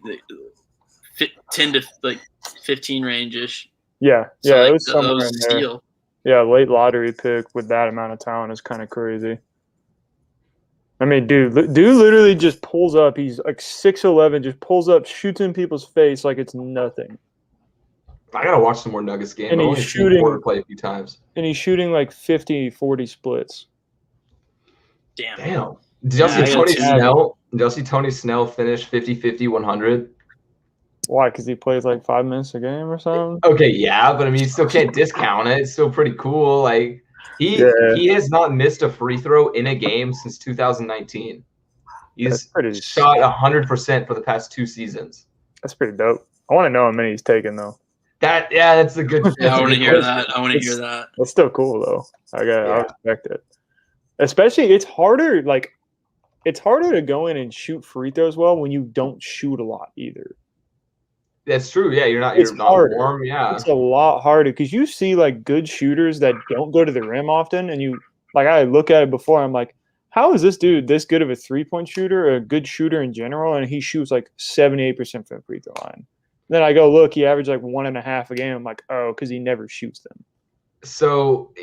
10 to like 15 range-ish. Yeah, so it like, was somewhere in there. Steal. Yeah, late lottery pick with that amount of talent is kind of crazy. I mean, dude literally just pulls up. He's like 6'11", just pulls up, shoots in people's face like it's nothing. I gotta watch some more Nuggets games. And I've he's only seen Porter play a few times. And he's shooting like 50-40 splits. Damn. Did y'all see Tony Snell? Did y'all see Tony Snell finish 50-50, 100? Why? Because he plays like 5 minutes a game or something? Okay, yeah, but I mean, you still can't discount it. It's still pretty cool. Like, he has not missed a free throw in a game since 2019. He's shot 100% for the past 2 seasons. That's pretty dope. I want to know how many he's taken, though. That's a good. Yeah, I want to hear that. That's still cool, though. I respect it. Especially, it's harder to go in and shoot free throws well when you don't shoot a lot either. That's true. Yeah, you're not warm. Yeah, it's a lot harder because you see like good shooters that don't go to the rim often, and you like I look at it before. I'm like, how is this dude this good of a 3-point shooter, a good shooter in general, and he shoots like 78% from the free throw line? Then I go look, he averaged like 1.5 a game. I'm like, oh, because he never shoots them. So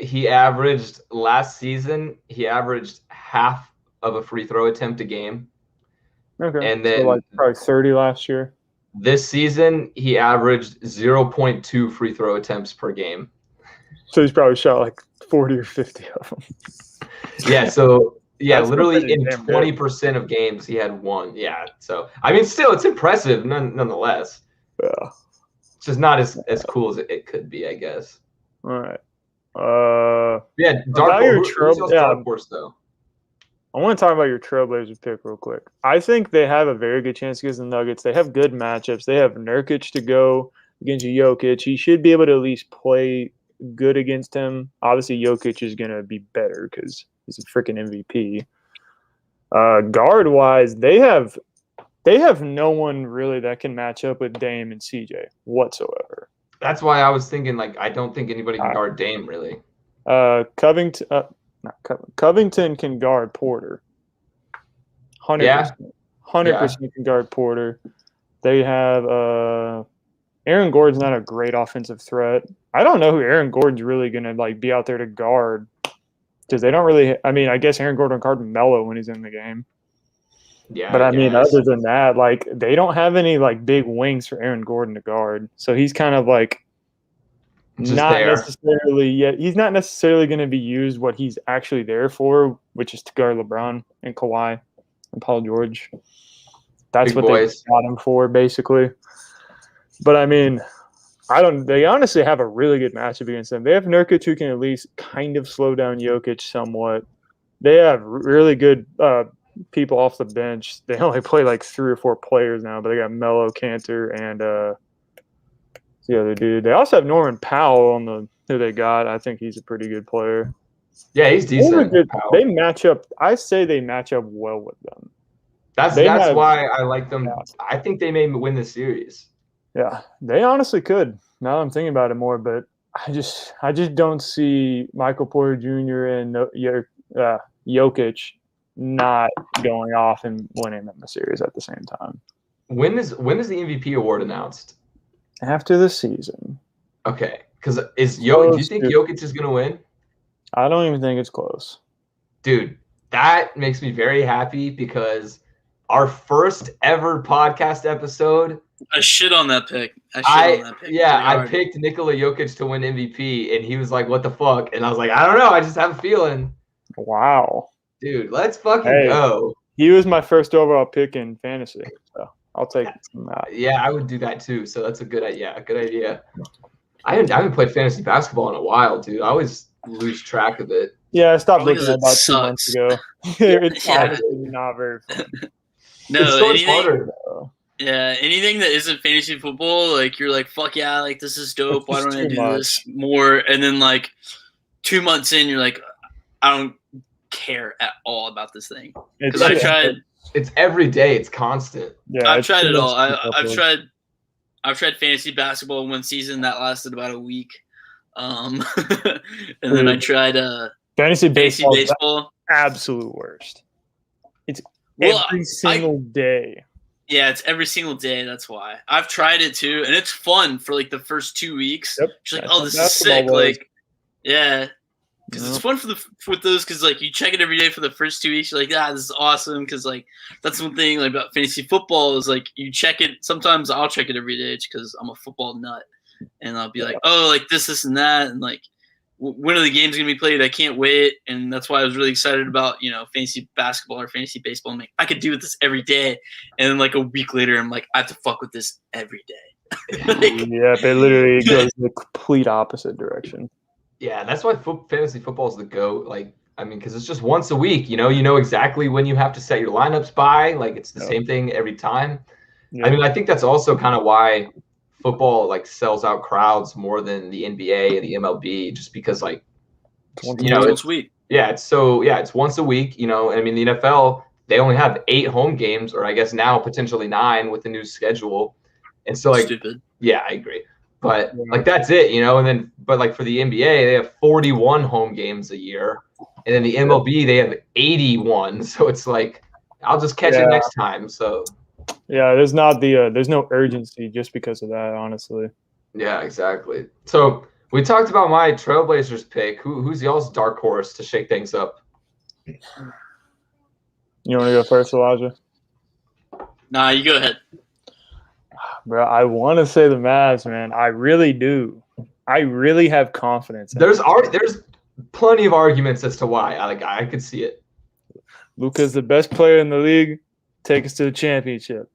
last season, he averaged half of a free throw attempt a game. Okay. And then so like probably 30 last year. This season, he averaged 0.2 free throw attempts per game. So he's probably shot like 40 or 50 of them. Yeah, so literally in 20% of games, he had one. Yeah, so I mean, still, it's impressive nonetheless. Yeah. It's just not as cool as it could be, I guess. All right. Dark Horse, though. I want to talk about your Trailblazer pick real quick. I think they have a very good chance against the Nuggets. They have good matchups. They have Nurkic to go against Jokic. He should be able to at least play good against him. Obviously, Jokic is going to be better because he's a freaking MVP. Guard-wise, they have no one really that can match up with Dame and CJ whatsoever. That's why I was thinking, like, I don't think anybody can guard Dame, really. Covington can guard Porter. 100%. 100% can guard Porter. They have Aaron Gordon's not a great offensive threat. I don't know who Aaron Gordon's really going to like be out there to guard because they don't really – I mean, I guess Aaron Gordon guard Melo when he's in the game. Yeah, but I mean, other than that, like they don't have any like big wings for Aaron Gordon to guard. So he's kind of like necessarily yet. He's not necessarily going to be used what he's actually there for, which is to guard LeBron and Kawhi and Paul George. That's big what boys. They got him for, basically. But I mean, they honestly have a really good matchup against them. They have Nurkic who can at least kind of slow down Jokic somewhat. They have really good people off the bench. They only play like 3 or 4 players now, but they got Melo, Cantor, and the other dude. They also have Norman Powell on who they got. I think he's a pretty good player. Yeah, he's decent. They match up. I say they match up well with them. That's why I like them. Yeah. I think they may win the series. Yeah, they honestly could. Now that I'm thinking about it more, but I just don't see Michael Porter Jr. and Jokic not going off and winning them the series at the same time. When is the MVP award announced? After the season. Okay, because do you think Jokic is going to win? I don't even think it's close. Dude, that makes me very happy because our first ever podcast episode. I shit on that pick. I picked Nikola Jokic to win MVP, and he was like, "What the fuck?" And I was like, "I don't know. I just have a feeling." Wow, dude, let's fucking go. He was my first overall pick in fantasy, so I'll take it from that. Yeah, I would do that too. So that's a good idea. I haven't played fantasy basketball in a while, dude. I always lose track of it. Yeah, I stopped looking at about 2 months ago. It's not very fun. No, it's so much harder. Yeah, anything that isn't fantasy football, like you're like, fuck yeah, like this is dope. Why don't I do this more? And then like 2 months in, you're like, I don't care at all about this thing. Because I tried. It's every day. It's constant. Yeah, I've tried it all. I've tried fantasy basketball in one season that lasted about a week, and then I tried fantasy baseball. Absolute worst. It's every single day. Yeah, it's every single day. That's why I've tried it too, and it's fun for like the first 2 weeks. Yep. She's like, "Oh, this is sick!" Like, yeah. Because it's fun with those, because like you check it every day for the first 2 weeks. You're like, this is awesome. Because like that's one thing like about fantasy football is like you check it. Sometimes I'll check it every day because I'm a football nut, and I'll be like, oh, like this, and that, and like when are the games gonna be played? I can't wait. And that's why I was really excited about fantasy basketball or fantasy baseball. I'm like, I could do this every day, and then like a week later, I'm like, I have to fuck with this every day. Yeah, it literally goes the complete opposite direction. Yeah, that's why fantasy football is the GOAT. Like, I mean, because it's just once a week. You know exactly when you have to set your lineups by. Like, it's the same thing every time. Yeah. I mean, I think that's also kind of why football like sells out crowds more than the NBA and the MLB, just because like once a week. Yeah, it's once a week. I mean, the NFL, they only have 8 home games, or I guess now potentially 9 with the new schedule, and so like stupid. Yeah, I agree. But like that's it, and then but like for the NBA, they have 41 home games a year, and then the MLB they have 81. So it's like I'll just catch it next time. So yeah, there's no urgency just because of that, honestly. Yeah, exactly. So we talked about my Trailblazers pick. Who's y'all's dark horse to shake things up? You want to go first, Elijah? Nah, you go ahead. Bro, I want to say the Mavs, man. I really do. I really have confidence. There's plenty of arguments as to why. I could see it. Luka's the best player in the league. Take us to the championship.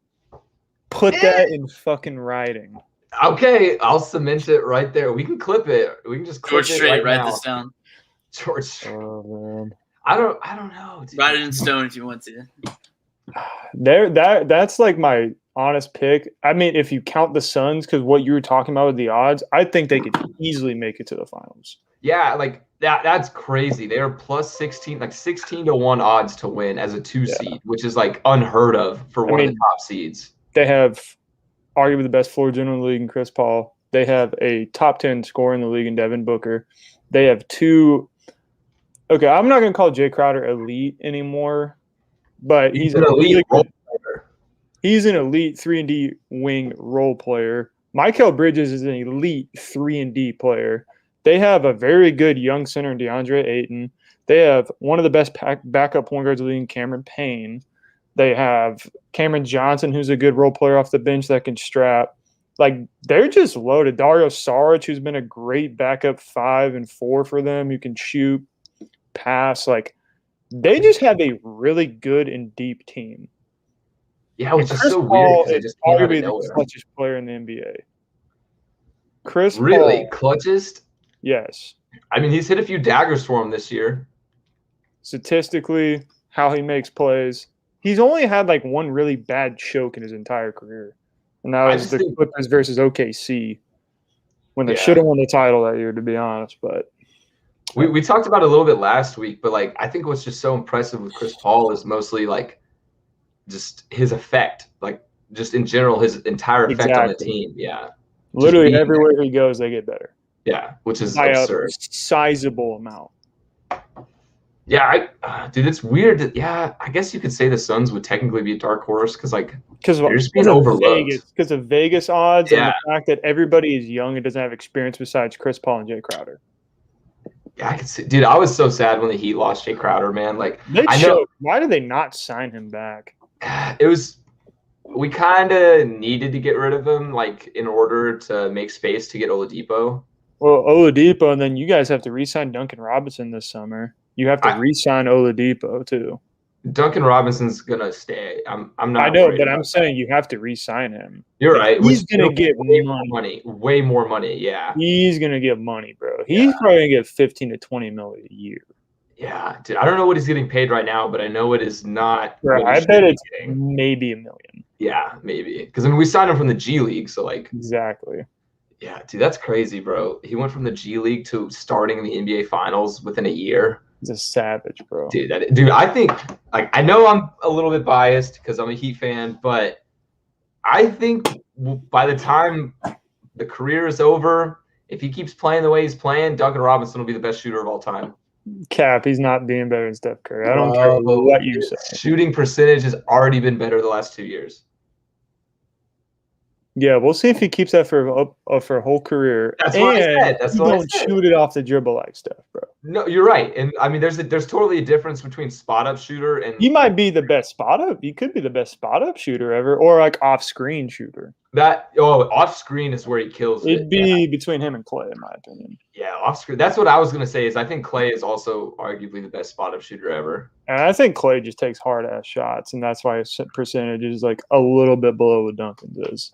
Put that in fucking writing. Okay, I'll cement it right there. We can clip it. We can just clip George Strait, write now. This down. George. Oh man. I don't know. Dude. Write it in stone if you want to. That's like my honest pick. I mean, if you count the Suns, because what you were talking about with the odds, I think they could easily make it to the finals. Yeah, like that's crazy. They are plus 16, like 16-1 odds to win as a 2 seed, which is like unheard of for one of the top seeds. They have arguably the best floor general in the league in Chris Paul. They have a top 10 scorer in the league in Devin Booker. They have 2. Okay, I'm not going to call Jay Crowder elite anymore, but he's an elite role player. He's an elite 3-and-D wing role player. Mikal Bridges is an elite 3-and-D player. They have a very good young center in DeAndre Ayton. They have one of the best backup point guards in the league, Cameron Payne. They have Cameron Johnson, who's a good role player off the bench that can strap. Like, they're just loaded. Dario Saric, who's been a great backup 5 and 4 for them, who can shoot, pass. Like, they just have a really good and deep team. Yeah, which is so weird. Is arguably the clutchest player in the NBA. Chris really Paul, clutchest? Yes. I mean, he's hit a few daggers for him this year. Statistically, how he makes plays. He's only had like one really bad choke in his entire career. And that was the Clippers versus OKC when they should have won the title that year, to be honest. But we talked about it a little bit last week, but like I think what's just so impressive with Chris Paul is mostly like just his effect, like just in general, his entire effect on the team. Yeah. Literally everywhere he goes, they get better. Yeah, which is absurd. A sizable amount. Yeah, dude, it's weird that I guess you could say the Suns would technically be a dark horse because they're just being overlooked. Because of Vegas odds and the fact that everybody is young and doesn't have experience besides Chris Paul and Jay Crowder. Yeah, I could see, dude. I was so sad when the Heat lost Jay Crowder, man. Like, why did they not sign him back? We kind of needed to get rid of him, like in order to make space to get Oladipo. Well, Oladipo, and then you guys have to re-sign Duncan Robinson this summer. You have to re-sign Oladipo too. Duncan Robinson's gonna stay. I'm not. I know, but I'm saying you have to re-sign him. You're right. He's gonna get way more money. Yeah, he's gonna get money, bro. He's probably gonna get 15 to 20 million a year. Yeah, dude. I don't know what he's getting paid right now, but I know it is not. Bro, I bet it's maybe $1 million. Yeah, maybe. Because I mean, we signed him from the G League, so like. Exactly. Yeah, dude, that's crazy, bro. He went from the G League to starting in the NBA Finals within a year. He's a savage, bro. Dude, I think, like, I know I'm a little bit biased because I'm a Heat fan, but I think by the time the career is over, if he keeps playing the way he's playing, Duncan Robinson will be the best shooter of all time. Cap, he's not being better than Steph Curry. I don't care what you say. Shooting percentage has already been better the last 2 years. Yeah, we'll see if he keeps that for a whole career. That's what I said. That's what I said. Don't shoot it off the dribble like Steph, bro. No, you're right, and I mean, there's totally a difference between spot up shooter and He might be the best spot up. He could be the best spot up shooter ever, or like off screen shooter. that. Oh, off screen is where he kills it. It'd be between him and Clay, in my opinion. Yeah, off screen. That's what I was gonna say. Is I think Clay is also arguably the best spot up shooter ever. And I think Clay just takes hard ass shots, and that's why his percentage is like a little bit below what Duncan's is.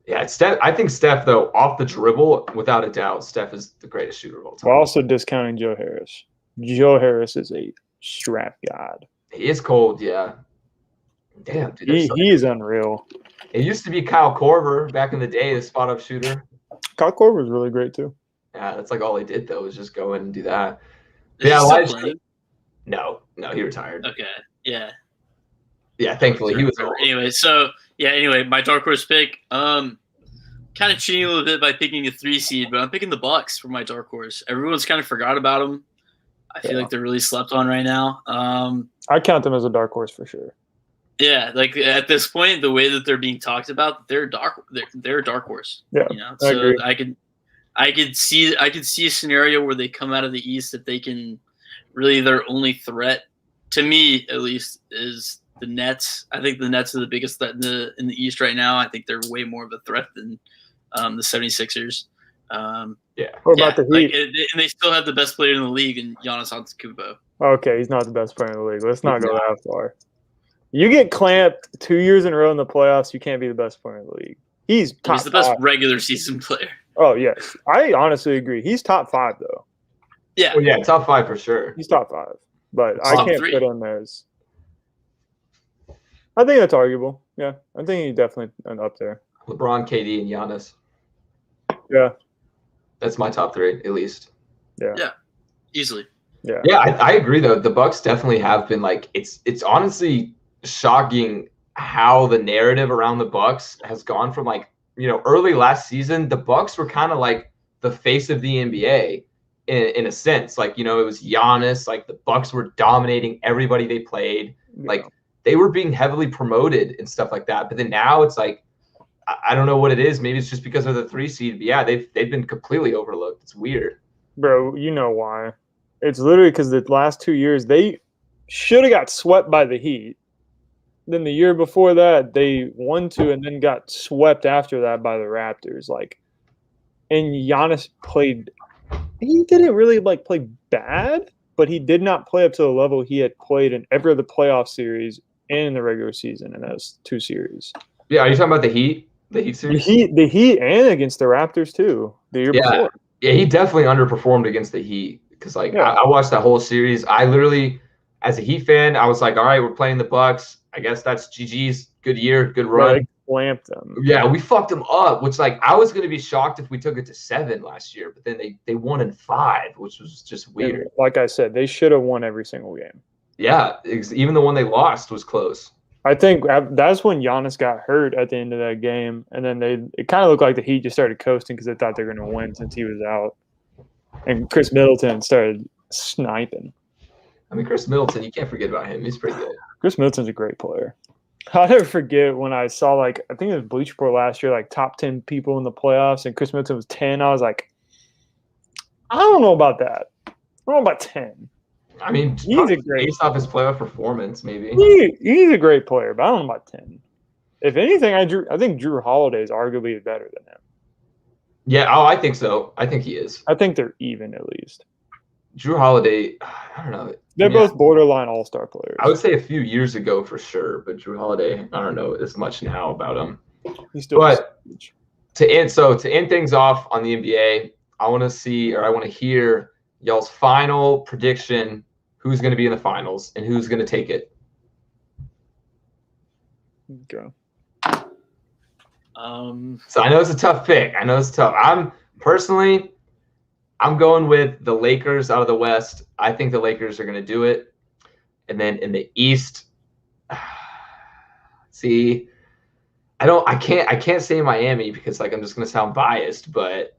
Yeah, Steph. I think Steph, though, off the dribble, without a doubt, Steph is the greatest shooter of all time. We're also discounting Joe Harris. Joe Harris is a strap god. He is cold, yeah. Damn, dude. He is unreal. It used to be Kyle Korver back in the day, the spot up shooter. Kyle Korver was really great too. Yeah, that's like all he did though was just go in and do that. Is Yeah, he still Elijah. playing? No, he retired. Okay. Yeah. Yeah, thankfully he was old. Anyway, my dark horse pick. Kind of cheating a little bit by picking a 3 seed, but I'm picking the Bucks for my dark horse. Everyone's kind of forgot about them. I feel like they're really slept on right now. I count them as a dark horse for sure. Yeah, like at this point, the way that they're being talked about, they're a dark horse. Yeah, you know, I agree. I could see a scenario where they come out of the East that they can really their only threat, to me at least, is the Nets. I think the Nets are the biggest threat in the East right now. I think they're way more of a threat than the 76ers. What about the Heat? And they still have the best player in the league in Giannis Antetokounmpo. Okay, he's not the best player in the league. Let's not go that far. You get clamped 2 years in a row in the playoffs, you can't be the best player in the league. He's the best regular season player. Oh, yes. I honestly agree. He's top 5, though. Yeah. Oh, yeah, top 5 for sure. He's top 5. But Top I can't 3. put him as – I think that's arguable. Yeah, I think he's definitely up there. LeBron, KD, and Giannis. Yeah. That's my top 3, at least. Yeah. Easily. Yeah. Yeah, I agree though. The Bucks definitely have been like it's honestly shocking how the narrative around the Bucks has gone from like, early last season, the Bucks were kind of like the face of the NBA in a sense. Like, it was Giannis, like the Bucks were dominating everybody they played. Like they were being heavily promoted and stuff like that. But then now it's like I don't know what it is. Maybe it's just because of the 3 seed. But yeah, they've been completely overlooked. It's weird. Bro, you know why. It's literally because the last 2 years, they should have got swept by the Heat. Then the year before that, they won 2 and then got swept after that by the Raptors. And Giannis played – he didn't really, play bad, but he did not play up to the level he had played in every other playoff series and in the regular season in those 2 series. Yeah, are you talking about the Heat? The Heat series? The Heat and against the Raptors, too, the year before. Yeah, he definitely underperformed against the Heat because, I watched that whole series. I literally, as a Heat fan, I was like, all right, we're playing the Bucks. I guess that's GG's. Good year, good run. Clamped them. Yeah, we fucked them up, which, I was going to be shocked if we took it to 7 last year, but then they won in 5, which was just weird. And like I said, they should have won every single game. Yeah, even the one they lost was close. I think that's when Giannis got hurt at the end of that game, and then it kind of looked like the Heat just started coasting because they thought they were going to win since he was out. And Chris Middleton started sniping. I mean, Chris Middleton, you can't forget about him. He's pretty good. Chris Middleton's a great player. I'll never forget when I saw, I think it was Bleacher Report last year, top 10 people in the playoffs, and Chris Middleton was 10. I was like, I don't know about that. I don't know about 10. I mean, he's a great based off his playoff performance, maybe. He's a great player, but I don't know about 10. If anything, I think Jrue Holiday is arguably better than him. Yeah, I think so. I think he is. I think they're even at least. Jrue Holiday, I don't know. They're both borderline all-star players. I would say a few years ago for sure, but Jrue Holiday, I don't know as much now about him. He's still to end things off on the NBA, I want to hear y'all's final prediction. Who's going to be in the finals and who's going to take it? Okay. So I know it's a tough pick. I'm going with the Lakers out of the West. I think the Lakers are going to do it. And then in the East, I can't say Miami because I'm just going to sound biased, but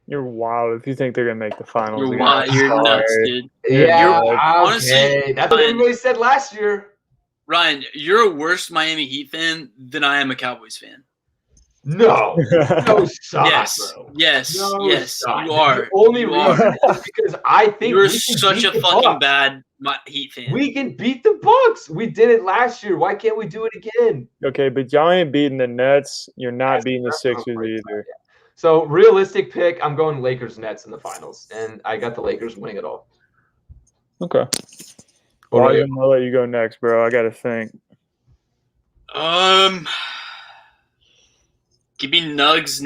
you're wild if you think they're going to make the finals. You're wild. You're nuts, dude. Yeah, honestly, that's what everybody said last year. Ryan, you're a worse Miami Heat fan than I am a Cowboys fan. No shot, Yes, bro. yes, No yes. shot. You are. The only You reason are. is because I think You're we can such beat a the fucking Bucks. bad Heat fan. We can beat the Bucks. We did it last year. Why can't we do it again? Okay, but y'all ain't beating the Nets. You're not That's- beating the that's what I'm Sixers worried either. So realistic pick, I'm going Lakers Nets in the finals, and I got the Lakers winning it all. Okay. What Well, about you? I'm gonna let you go next, bro. I got to think. Give me Nugs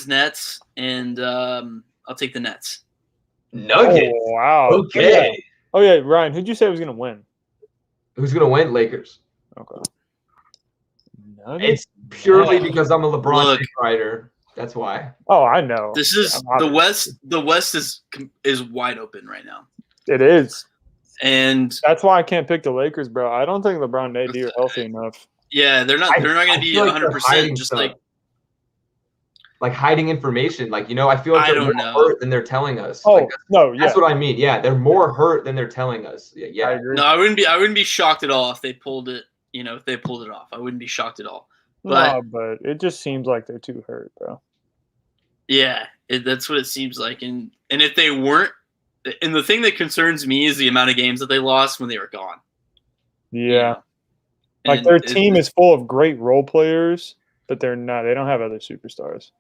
Nets, and I'll take the Nets. Nuggets. Oh, wow. Okay. Oh yeah, Ryan. Who'd you say was gonna win? Who's gonna win? Lakers. Okay. It's purely Yeah. because I'm a LeBron Look. James writer. That's why. Oh, I know. This is I'm the obvious. West. The West is wide open right now, It is. and That's why I can't pick the Lakers, bro. I don't think LeBron and AD are healthy enough. yeah, they're not. They're not going to be feel like they're 100%. hiding Just stuff. Like hiding information. Like, I feel like I they're don't more know. hurt than they're telling us. Oh Like, no, yeah, that's what I mean. Yeah, they're more hurt than they're telling us. I Yeah. agree. No, I wouldn't be shocked at all if they pulled it. If they pulled it off, I wouldn't be shocked at all. But No, but it just seems like they're too hurt, bro. yeah, that's what it seems like. And if they weren't, and the thing that concerns me is the amount of games that they lost when they were gone. Yeah, like And their team is full of great role players, but they're not. They don't have other superstars.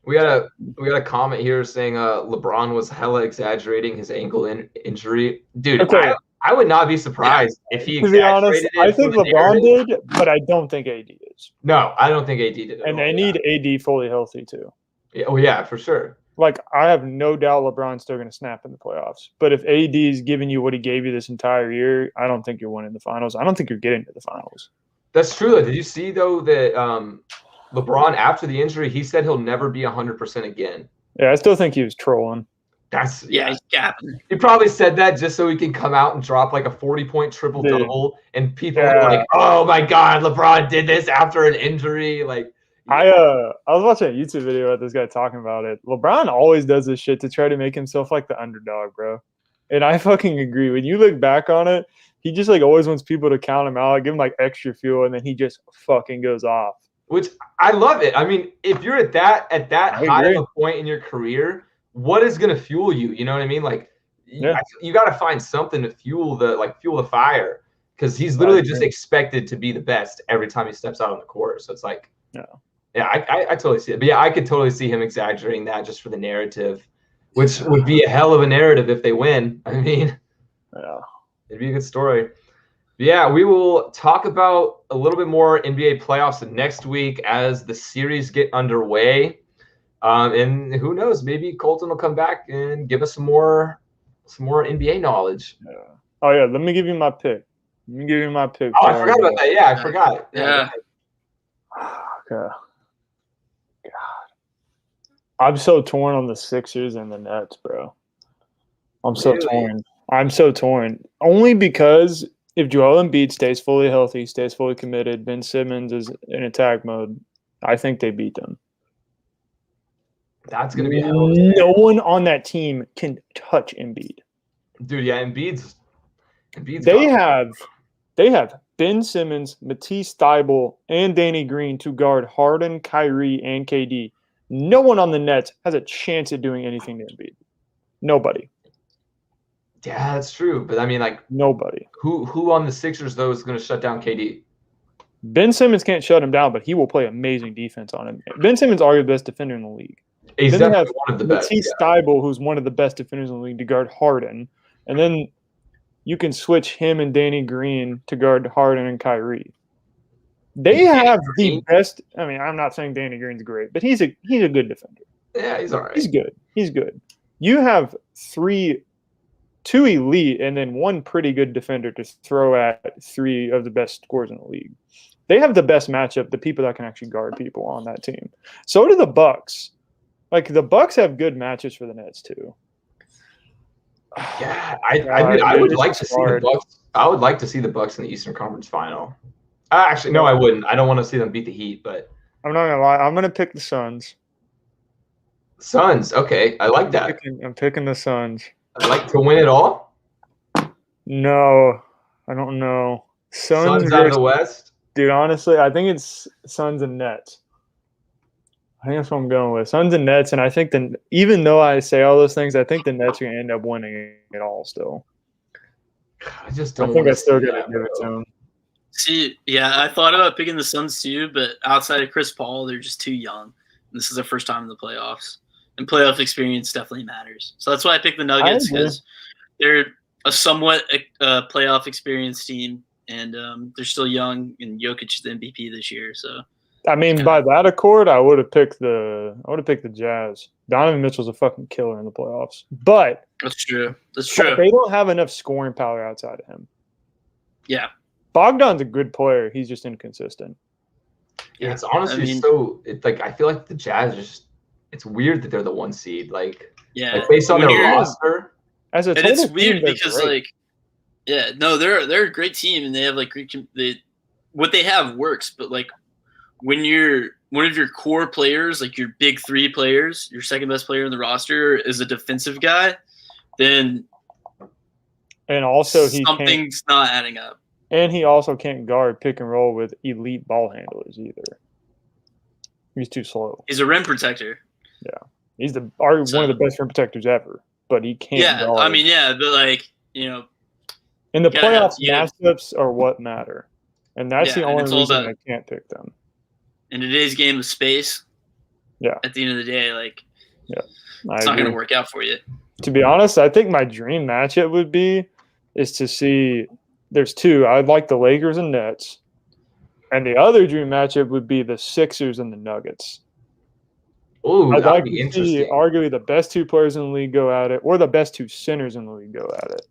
We got a comment here saying LeBron was hella exaggerating his ankle injury. Dude, Okay. I would not be surprised if he To be exaggerated honest, I it. think for the LeBron narrative. did, but I don't think AD is. No, I don't think AD did at And all. they need AD fully healthy too. Yeah. Oh yeah, for sure. Like I have no doubt LeBron's still going to snap in the playoffs. But if AD is giving you what he gave you this entire year, I don't think you're winning the finals. I don't think you're getting to the finals. That's true though. Did you see though that LeBron after the injury he said he'll never be 100% again? Yeah, I still think he was trolling. That's he's gapping. He probably said that just so he can come out and drop like a 40-point triple double, and people are like, "Oh my God, LeBron did this after an injury." Like, I was watching a YouTube video about this guy talking about it. LeBron always does this shit to try to make himself like the underdog, bro. And I fucking agree. When you look back on it, he just like always wants people to count him out, give him like extra fuel, and then he just fucking goes off. Which I love it. I mean, if you're at that high of a point in your career, what is going to fuel you? You know what I mean? Like, you got to find something to fuel the fire, because he's literally just expected to be the best every time he steps out on the court. So it's like, I totally see it. But yeah, I could totally see him exaggerating that just for the narrative, which would be a hell of a narrative if they win. I mean, it'd be a good story. But yeah, we will talk about a little bit more NBA playoffs next week as the series get underway. And who knows, maybe Colton will come back and give us some more NBA knowledge. Yeah. Oh yeah, let me give you my pick. Oh, I forgot about that. Yeah, I forgot. Yeah. Okay. God. I'm so torn on the Sixers and the Nets, bro. I'm so torn. I'm so torn. Only because if Joel Embiid stays fully healthy, stays fully committed, Ben Simmons is in attack mode, I think they beat them. That's going to be no one on that team can touch Embiid. Dude, yeah, Embiid's They have Ben Simmons, Matisse Thybulle, and Danny Green to guard Harden, Kyrie, and KD. No one on the Nets has a chance at doing anything to Embiid. Nobody. Yeah, that's true. But I mean, like, nobody. Who on the Sixers though is going to shut down KD? Ben Simmons can't shut him down, but he will play amazing defense on him. Ben Simmons is arguably the best defender in the league. He's then definitely one of the best. Matisse Thybulle, who's one of the best defenders in the league, to guard Harden. And then you can switch him and Danny Green to guard Harden and Kyrie. They have the best. I mean, I'm not saying Danny Green's great, but he's a good defender. Yeah, he's all right. He's good. You have two elite and then one pretty good defender to throw at three of the best scorers in the league. They have the best matchup, the people that can actually guard people on that team. So do the Bucks. Like, the Bucks have good matches for the Nets too. Yeah, I would like to see the Bucks. I would like to see the Bucks in the Eastern Conference Final. Actually, no, I wouldn't. I don't want to see them beat the Heat, but I'm not gonna lie. I'm gonna pick the Suns. Suns, okay, I like that. I'm picking the Suns. I'd like to win it all. No, I don't know. Suns out of the West. Dude, honestly, I think it's Suns and Nets. I think that's what I'm going with. Suns and Nets, and I think even though I say all those things, I think the Nets are going to end up winning it all still. I just don't. I think I still got got to give it to them. See, yeah, I thought about picking the Suns too, but outside of Chris Paul, they're just too young. This is their first time in the playoffs, and playoff experience definitely matters. So that's why I picked the Nuggets, because they're a somewhat playoff experience team, and they're still young, and Jokic is the MVP this year. So I mean, by that accord, I would have picked the Jazz. Donovan Mitchell's a fucking killer in the playoffs, but that's true. That's true. They don't have enough scoring power outside of him. Yeah, Bogdan's a good player. He's just inconsistent. Yeah, it's honestly I feel like the Jazz it's weird that they're the 1 seed. Like based on their roster. As a and total it's weird team, because they're a great team and they have what they have works, but like when you're one of your core players, like your big 3 players, your second best player in the roster is a defensive guy, then something's not adding up. And he also can't guard pick and roll with elite ball handlers either. He's too slow. He's a rim protector. Yeah, he's one of the best rim protectors ever. But he can't. Yeah, guard. I mean, but in the playoffs, matchups are what matter, and that's the only reason I can't pick them. In today's game of space, at the end of the day, it's not going to work out for you. To be honest, I think my dream matchup is to see. There's 2. I'd like the Lakers and Nets, and the other dream matchup would be the Sixers and the Nuggets. Oh, I'd like be to interesting. see arguably the best 2 players in the league go at it, or the best 2 centers in the league go at it.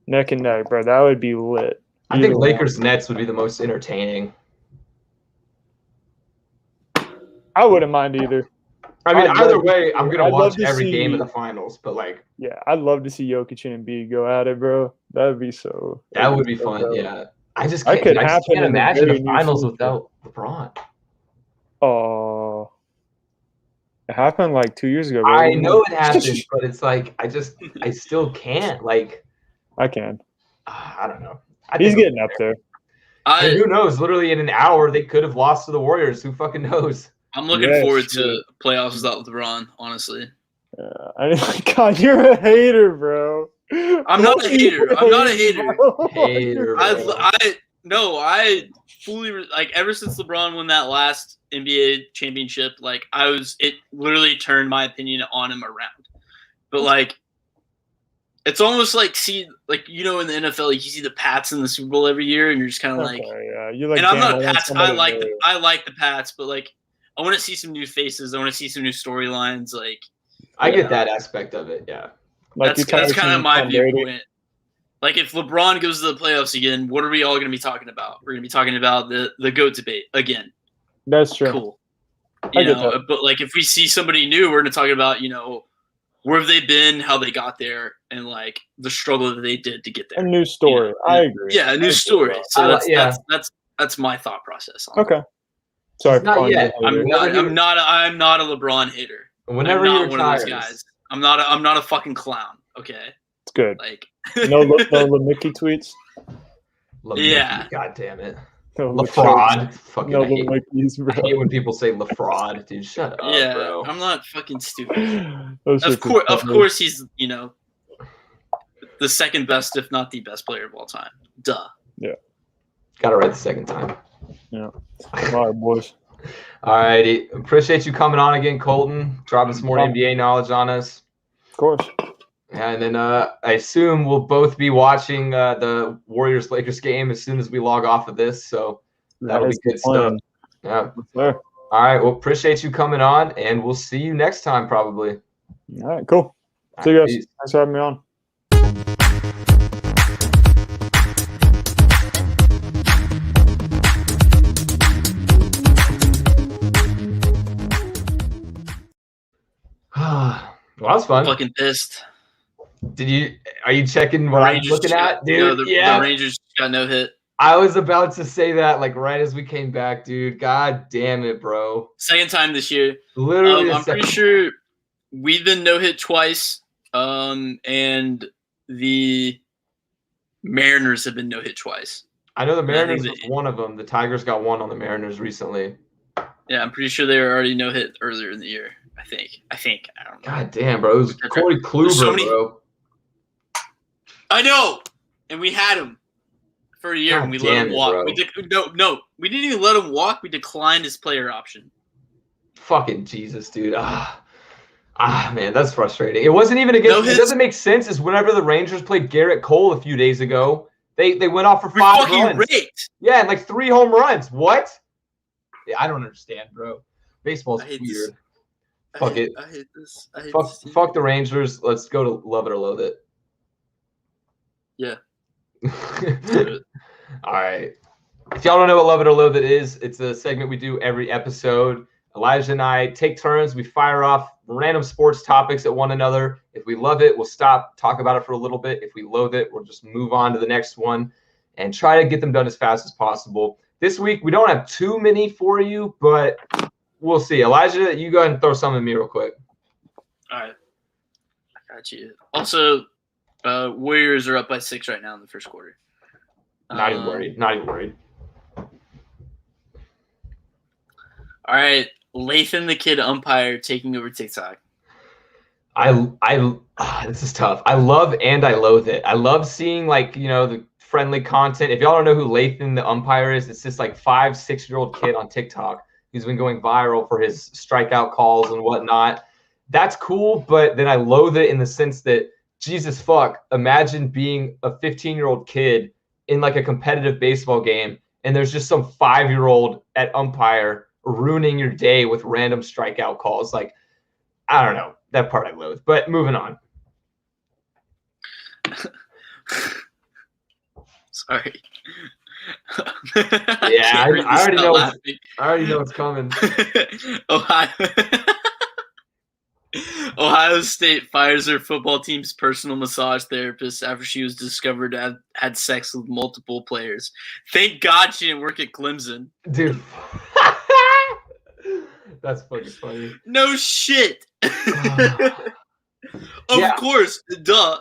Neck and neck, bro. That would be lit. I think Lakers Nets would be the most entertaining. I wouldn't mind either. I mean, either way, I'm gonna watch every game of the finals. But I'd love to see Jokic and Embiid go at it, bro. That would be so. That would be fun. Bro. Yeah, I just can't imagine the finals without LeBron. Oh. It happened 2 years ago. Bro. I know it happened, but it's I still can't. I can. I don't know. He's getting up there. Who knows? Literally in an hour, they could have lost to the Warriors. Who fucking knows? I'm looking forward to playoffs without LeBron, honestly. God, you're a hater, bro. I'm not a hater. I'm not a hater. Hater. I fully ever since LeBron won that last NBA championship, it literally turned my opinion on him around. But it's almost in the NFL, you see the Pats in the Super Bowl every year, and you're just kind of you like. And I'm not a Pats. I like the Pats, but I want to see some new faces. I want to see some new storylines. I get that aspect of it. Yeah, that's kind of my viewpoint. If LeBron goes to the playoffs again, what are we all going to be talking about? We're going to be talking about the GOAT debate again. That's true. Cool. But if we see somebody new, we're going to talk about where have they been, how they got there, and the struggle that they did to get there. A new story. I agree. Yeah, a new story. So that's my thought process. Okay. Sorry. Not yet. I'm not a LeBron hater. Whenever I'm you're not one of those guys. I'm not a fucking clown. Okay. It's good. No Mickey tweets. Yeah. God damn it. No LaFraud. Fucking no I hate when people say LaFraud. Dude, shut up, bro. I'm not fucking stupid. Of course, he's the second best, if not the best player of all time. Duh. Yeah. Got it right the second time. Yeah. All right, boys. All righty. Appreciate you coming on again, Colton. Dropping some more NBA knowledge on us. Of course. And then I assume we'll both be watching the Warriors-Lakers game as soon as we log off of this. So that'll be good stuff. Yeah. Sure. All right. Well, appreciate you coming on, and we'll see you next time probably. All right. Cool. See you guys. Peace. Thanks for having me on. Well, that was fun. I'm fucking pissed. Are you checking what I'm looking at, dude? The Rangers got no hit. I was about to say that right as we came back, dude. God damn it, bro. Second time this year. Literally, I'm pretty sure we've been no hit twice. And the Mariners have been no hit twice. I know the Mariners was one of them. The Tigers got one on the Mariners recently. Yeah, I'm pretty sure they were already no-hit earlier in the year. I think. I don't know. God damn, bro. It was Corey Kluber, bro. I know. And we had him for a year, and we let him walk. Bro. We didn't even let him walk. We declined his player option. Fucking Jesus, dude. Man, that's frustrating. It wasn't even against. It doesn't make sense. Is whenever the Rangers played Garrett Cole a few days ago, they went off for 5 runs. Raked. Yeah, and like 3 home runs. What? Yeah, I don't understand, bro. Baseball's weird. Fuck it. I hate this. Fuck the Rangers. Let's go to love it or loathe it. Yeah. All right. If y'all don't know what love it or loathe it is, it's a segment we do every episode. Elijah and I take turns. We fire off random sports topics at one another. If we love it, we'll stop, talk about it for a little bit. If we loathe it, we'll just move on to the next one and try to get them done as fast as possible. This week, we don't have too many for you, but we'll see. Elijah, you go ahead and throw some at me real quick. All right. I got you. Also, Warriors are up by 6 right now in the first quarter. Not even worried. All right. Lathan the Kid umpire taking over TikTok. This is tough. I love and I loathe it. I love seeing the friendly content. If y'all don't know who Lathan the umpire is, it's this 5-6-year-old kid on TikTok. He's been going viral for his strikeout calls and whatnot. That's cool, but then I loathe it in the sense that, Jesus fuck, imagine being a 15-year-old kid in a competitive baseball game, and there's just some 5-year-old at umpire ruining your day with random strikeout calls. I don't know. That part I loathe. But moving on. Sorry. Yeah, I already know. I already know it's coming. Ohio State fires their football team's personal massage therapist after she was discovered to have had sex with multiple players. Thank God she didn't work at Clemson. Dude. That's fucking funny. No shit. Of course. Duh.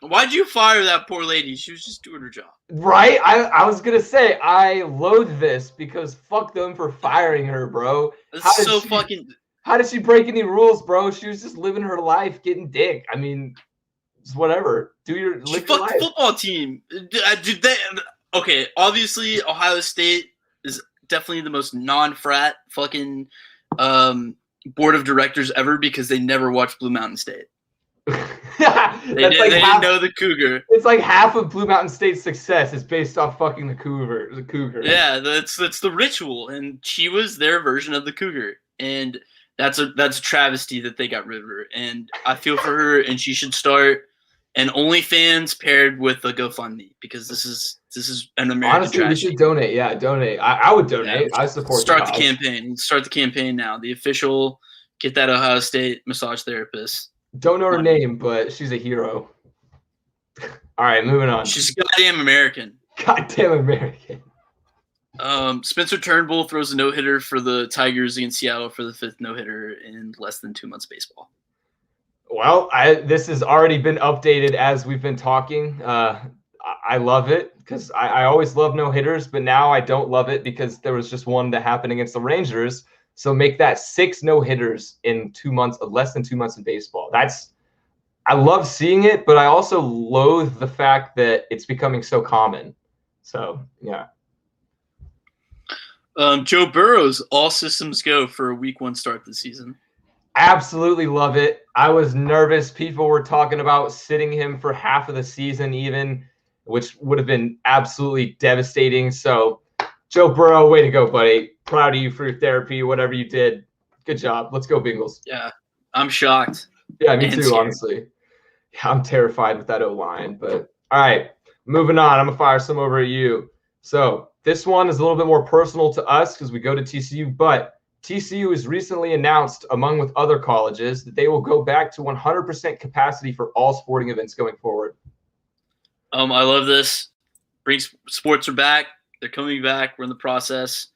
Why'd you fire that poor lady? She was just doing her job. Right? I was going to say, I loathe this because fuck them for firing her, bro. How did she break any rules, bro? She was just living her life, getting dick. I mean, it's whatever. She fucked the football team. Okay, obviously, Ohio State is definitely the most non-frat fucking board of directors ever because they never watched Blue Mountain State. They didn't know the Cougar. It's like half of Blue Mountain State's success is based off fucking the Cougar. Yeah, that's the ritual, and she was their version of the Cougar, and that's a travesty that they got rid of her. And I feel for her, and she should start an OnlyFans paired with a GoFundMe because this is an American. Honestly, tragedy. we should donate. Yeah, donate. I would donate. Yeah, I support. Start the campaign. Start the campaign now. The official. Get that Ohio State massage therapist. Don't know her name, but she's a hero. All right, moving on. She's goddamn American. Goddamn American. Spencer Turnbull throws a no-hitter for the Tigers against Seattle for the 5th no-hitter in less than 2 months baseball. Well, this has already been updated as we've been talking. I love it because I always love no-hitters, but now I don't love it because there was just one that happened against the Rangers. So make that 6 no-hitters in 2 months, less than 2 months in baseball. I love seeing it, but I also loathe the fact that it's becoming so common. So, yeah. Joe Burrow's all systems go for a week 1 start this season. Absolutely love it. I was nervous. People were talking about sitting him for half of the season even, which would have been absolutely devastating. So, Joe Burrow, way to go, buddy. Proud of you for your therapy, whatever you did. Good job. Let's go, Bengals. Yeah, I'm shocked. Yeah, me too, honestly. Yeah, I'm terrified with that O-line. But, all right, moving on. I'm going to fire some over at you. So, this one is a little bit more personal to us because we go to TCU, but TCU has recently announced, among with other colleges, that they will go back to 100% capacity for all sporting events going forward. I love this. Sports are back. They're coming back. We're in the process.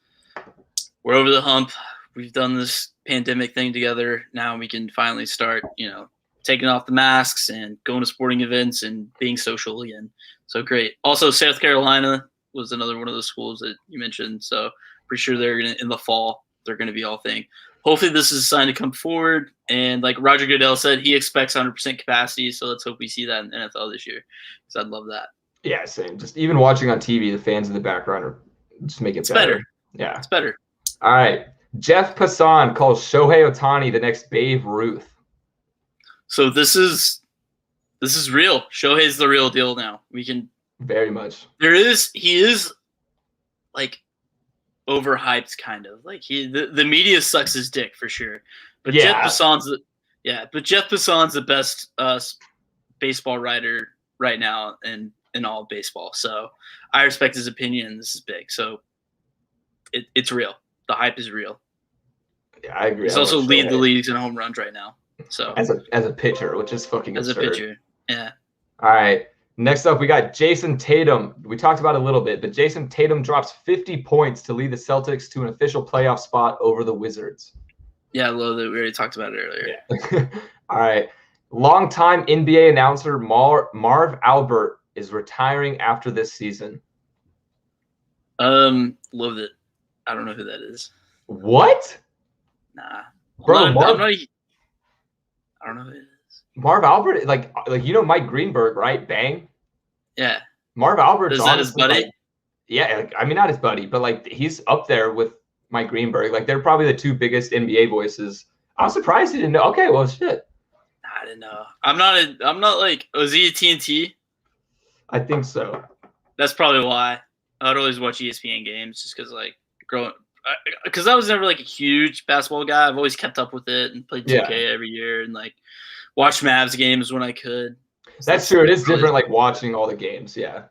We're over the hump. We've done this pandemic thing together. Now we can finally start, taking off the masks and going to sporting events and being social again. So great. Also, South Carolina was another one of the schools that you mentioned. So pretty sure they're in the fall they're going to be all thing. Hopefully this is a sign to come forward. And like Roger Goodell said, he expects 100% capacity. So let's hope we see that in the NFL this year, because I'd love that. Yeah, same. Just even watching on TV, the fans in the background are just make it better. Yeah, it's better. All right. Jeff Passan calls Shohei Ohtani the next Babe Ruth. So this is real. Shohei's the real deal now. We can very much. He is like overhyped, kind of like the media sucks his dick for sure. But Jeff Passan's the best baseball writer right now in all of baseball. So I respect his opinion. This is big. So it's real. The hype is real. Yeah, I agree. He's also lead the leagues in home runs right now. So as a pitcher, which is fucking absurd. As a pitcher, yeah. All right. Next up, we got Jason Tatum. We talked about it a little bit, but Jason Tatum drops 50 points to lead the Celtics to an official playoff spot over the Wizards. Yeah, I love that. We already talked about it earlier. Yeah. All right. Longtime NBA announcer Marv Albert is retiring after this season. Loved it. I don't know who that is. What? Nah. Bro, I don't know who it is. Marv Albert, like Mike Greenberg, right? Bang. Yeah. Marv Albert. Is that his buddy? Like, yeah, I mean not his buddy, but like he's up there with Mike Greenberg. Like they're probably the two biggest NBA voices. I'm surprised he didn't know. Okay, well shit. I didn't know. I'm not like, was he a TNT? I think so. That's probably why. I'd always watch ESPN games just because like because I was never like a huge basketball guy. I've always kept up with it and played 2K every year and like watched Mavs games when I could. That's true. It is different, like watching all the games. Yeah.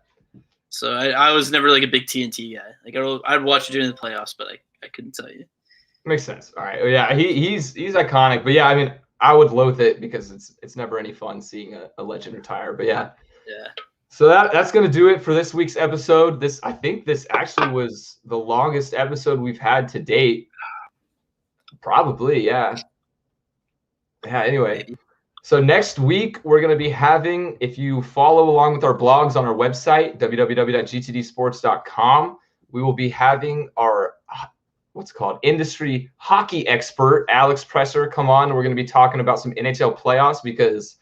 So I was never like a big TNT guy. Like I'd watch it during the playoffs, but I couldn't tell you. Makes sense. All right. Yeah, he's iconic. But yeah, I mean, I would loathe it because it's never any fun seeing a legend retire. But yeah. Yeah. So that's going to do it for this week's episode. I think this actually was the longest episode we've had to date. Probably, yeah. Yeah, anyway. So next week, we're going to be having, if you follow along with our blogs on our website, www.gtdsports.com, we will be having our, industry hockey expert, Alex Presser, come on. We're going to be talking about some NHL playoffs because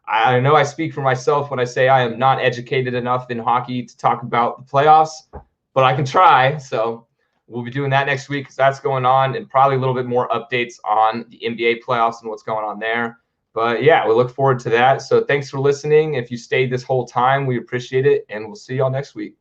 I know I speak for myself when I say I am not educated enough in hockey to talk about the playoffs, but I can try. So we'll be doing that next week because that's going on, and probably a little bit more updates on the NBA playoffs and what's going on there. But yeah, we look forward to that. So thanks for listening. If you stayed this whole time, we appreciate it, and we'll see y'all next week.